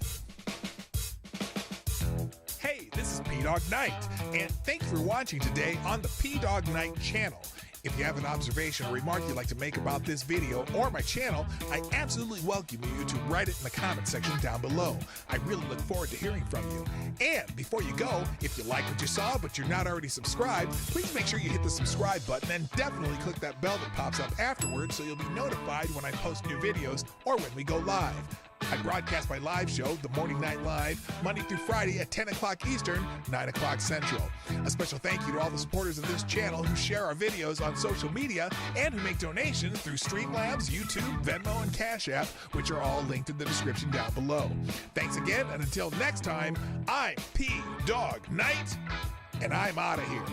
Hey, Hey, this is PDawgKnight, and thanks for watching today on the PDawgKnight channel. If you have an observation or remark you'd like to make about this video or my channel, I absolutely welcome you to write it in the comment section down below. I really look forward to hearing from you. And before you go, if you like what you saw but you're not already subscribed, please make sure you hit the subscribe button and definitely click that bell that pops up afterwards so you'll be notified when I post new videos or when we go live. I broadcast my live show, The Morning Night Live, Monday through Friday at 10 o'clock Eastern, 9 o'clock Central. A special thank you to all the supporters of this channel who share our videos on social media and who make donations through Streamlabs, YouTube, Venmo, and Cashapp, which are all linked in the description down below. Thanks again, and until next time, I'm PDawgKnight, and I'm out of here.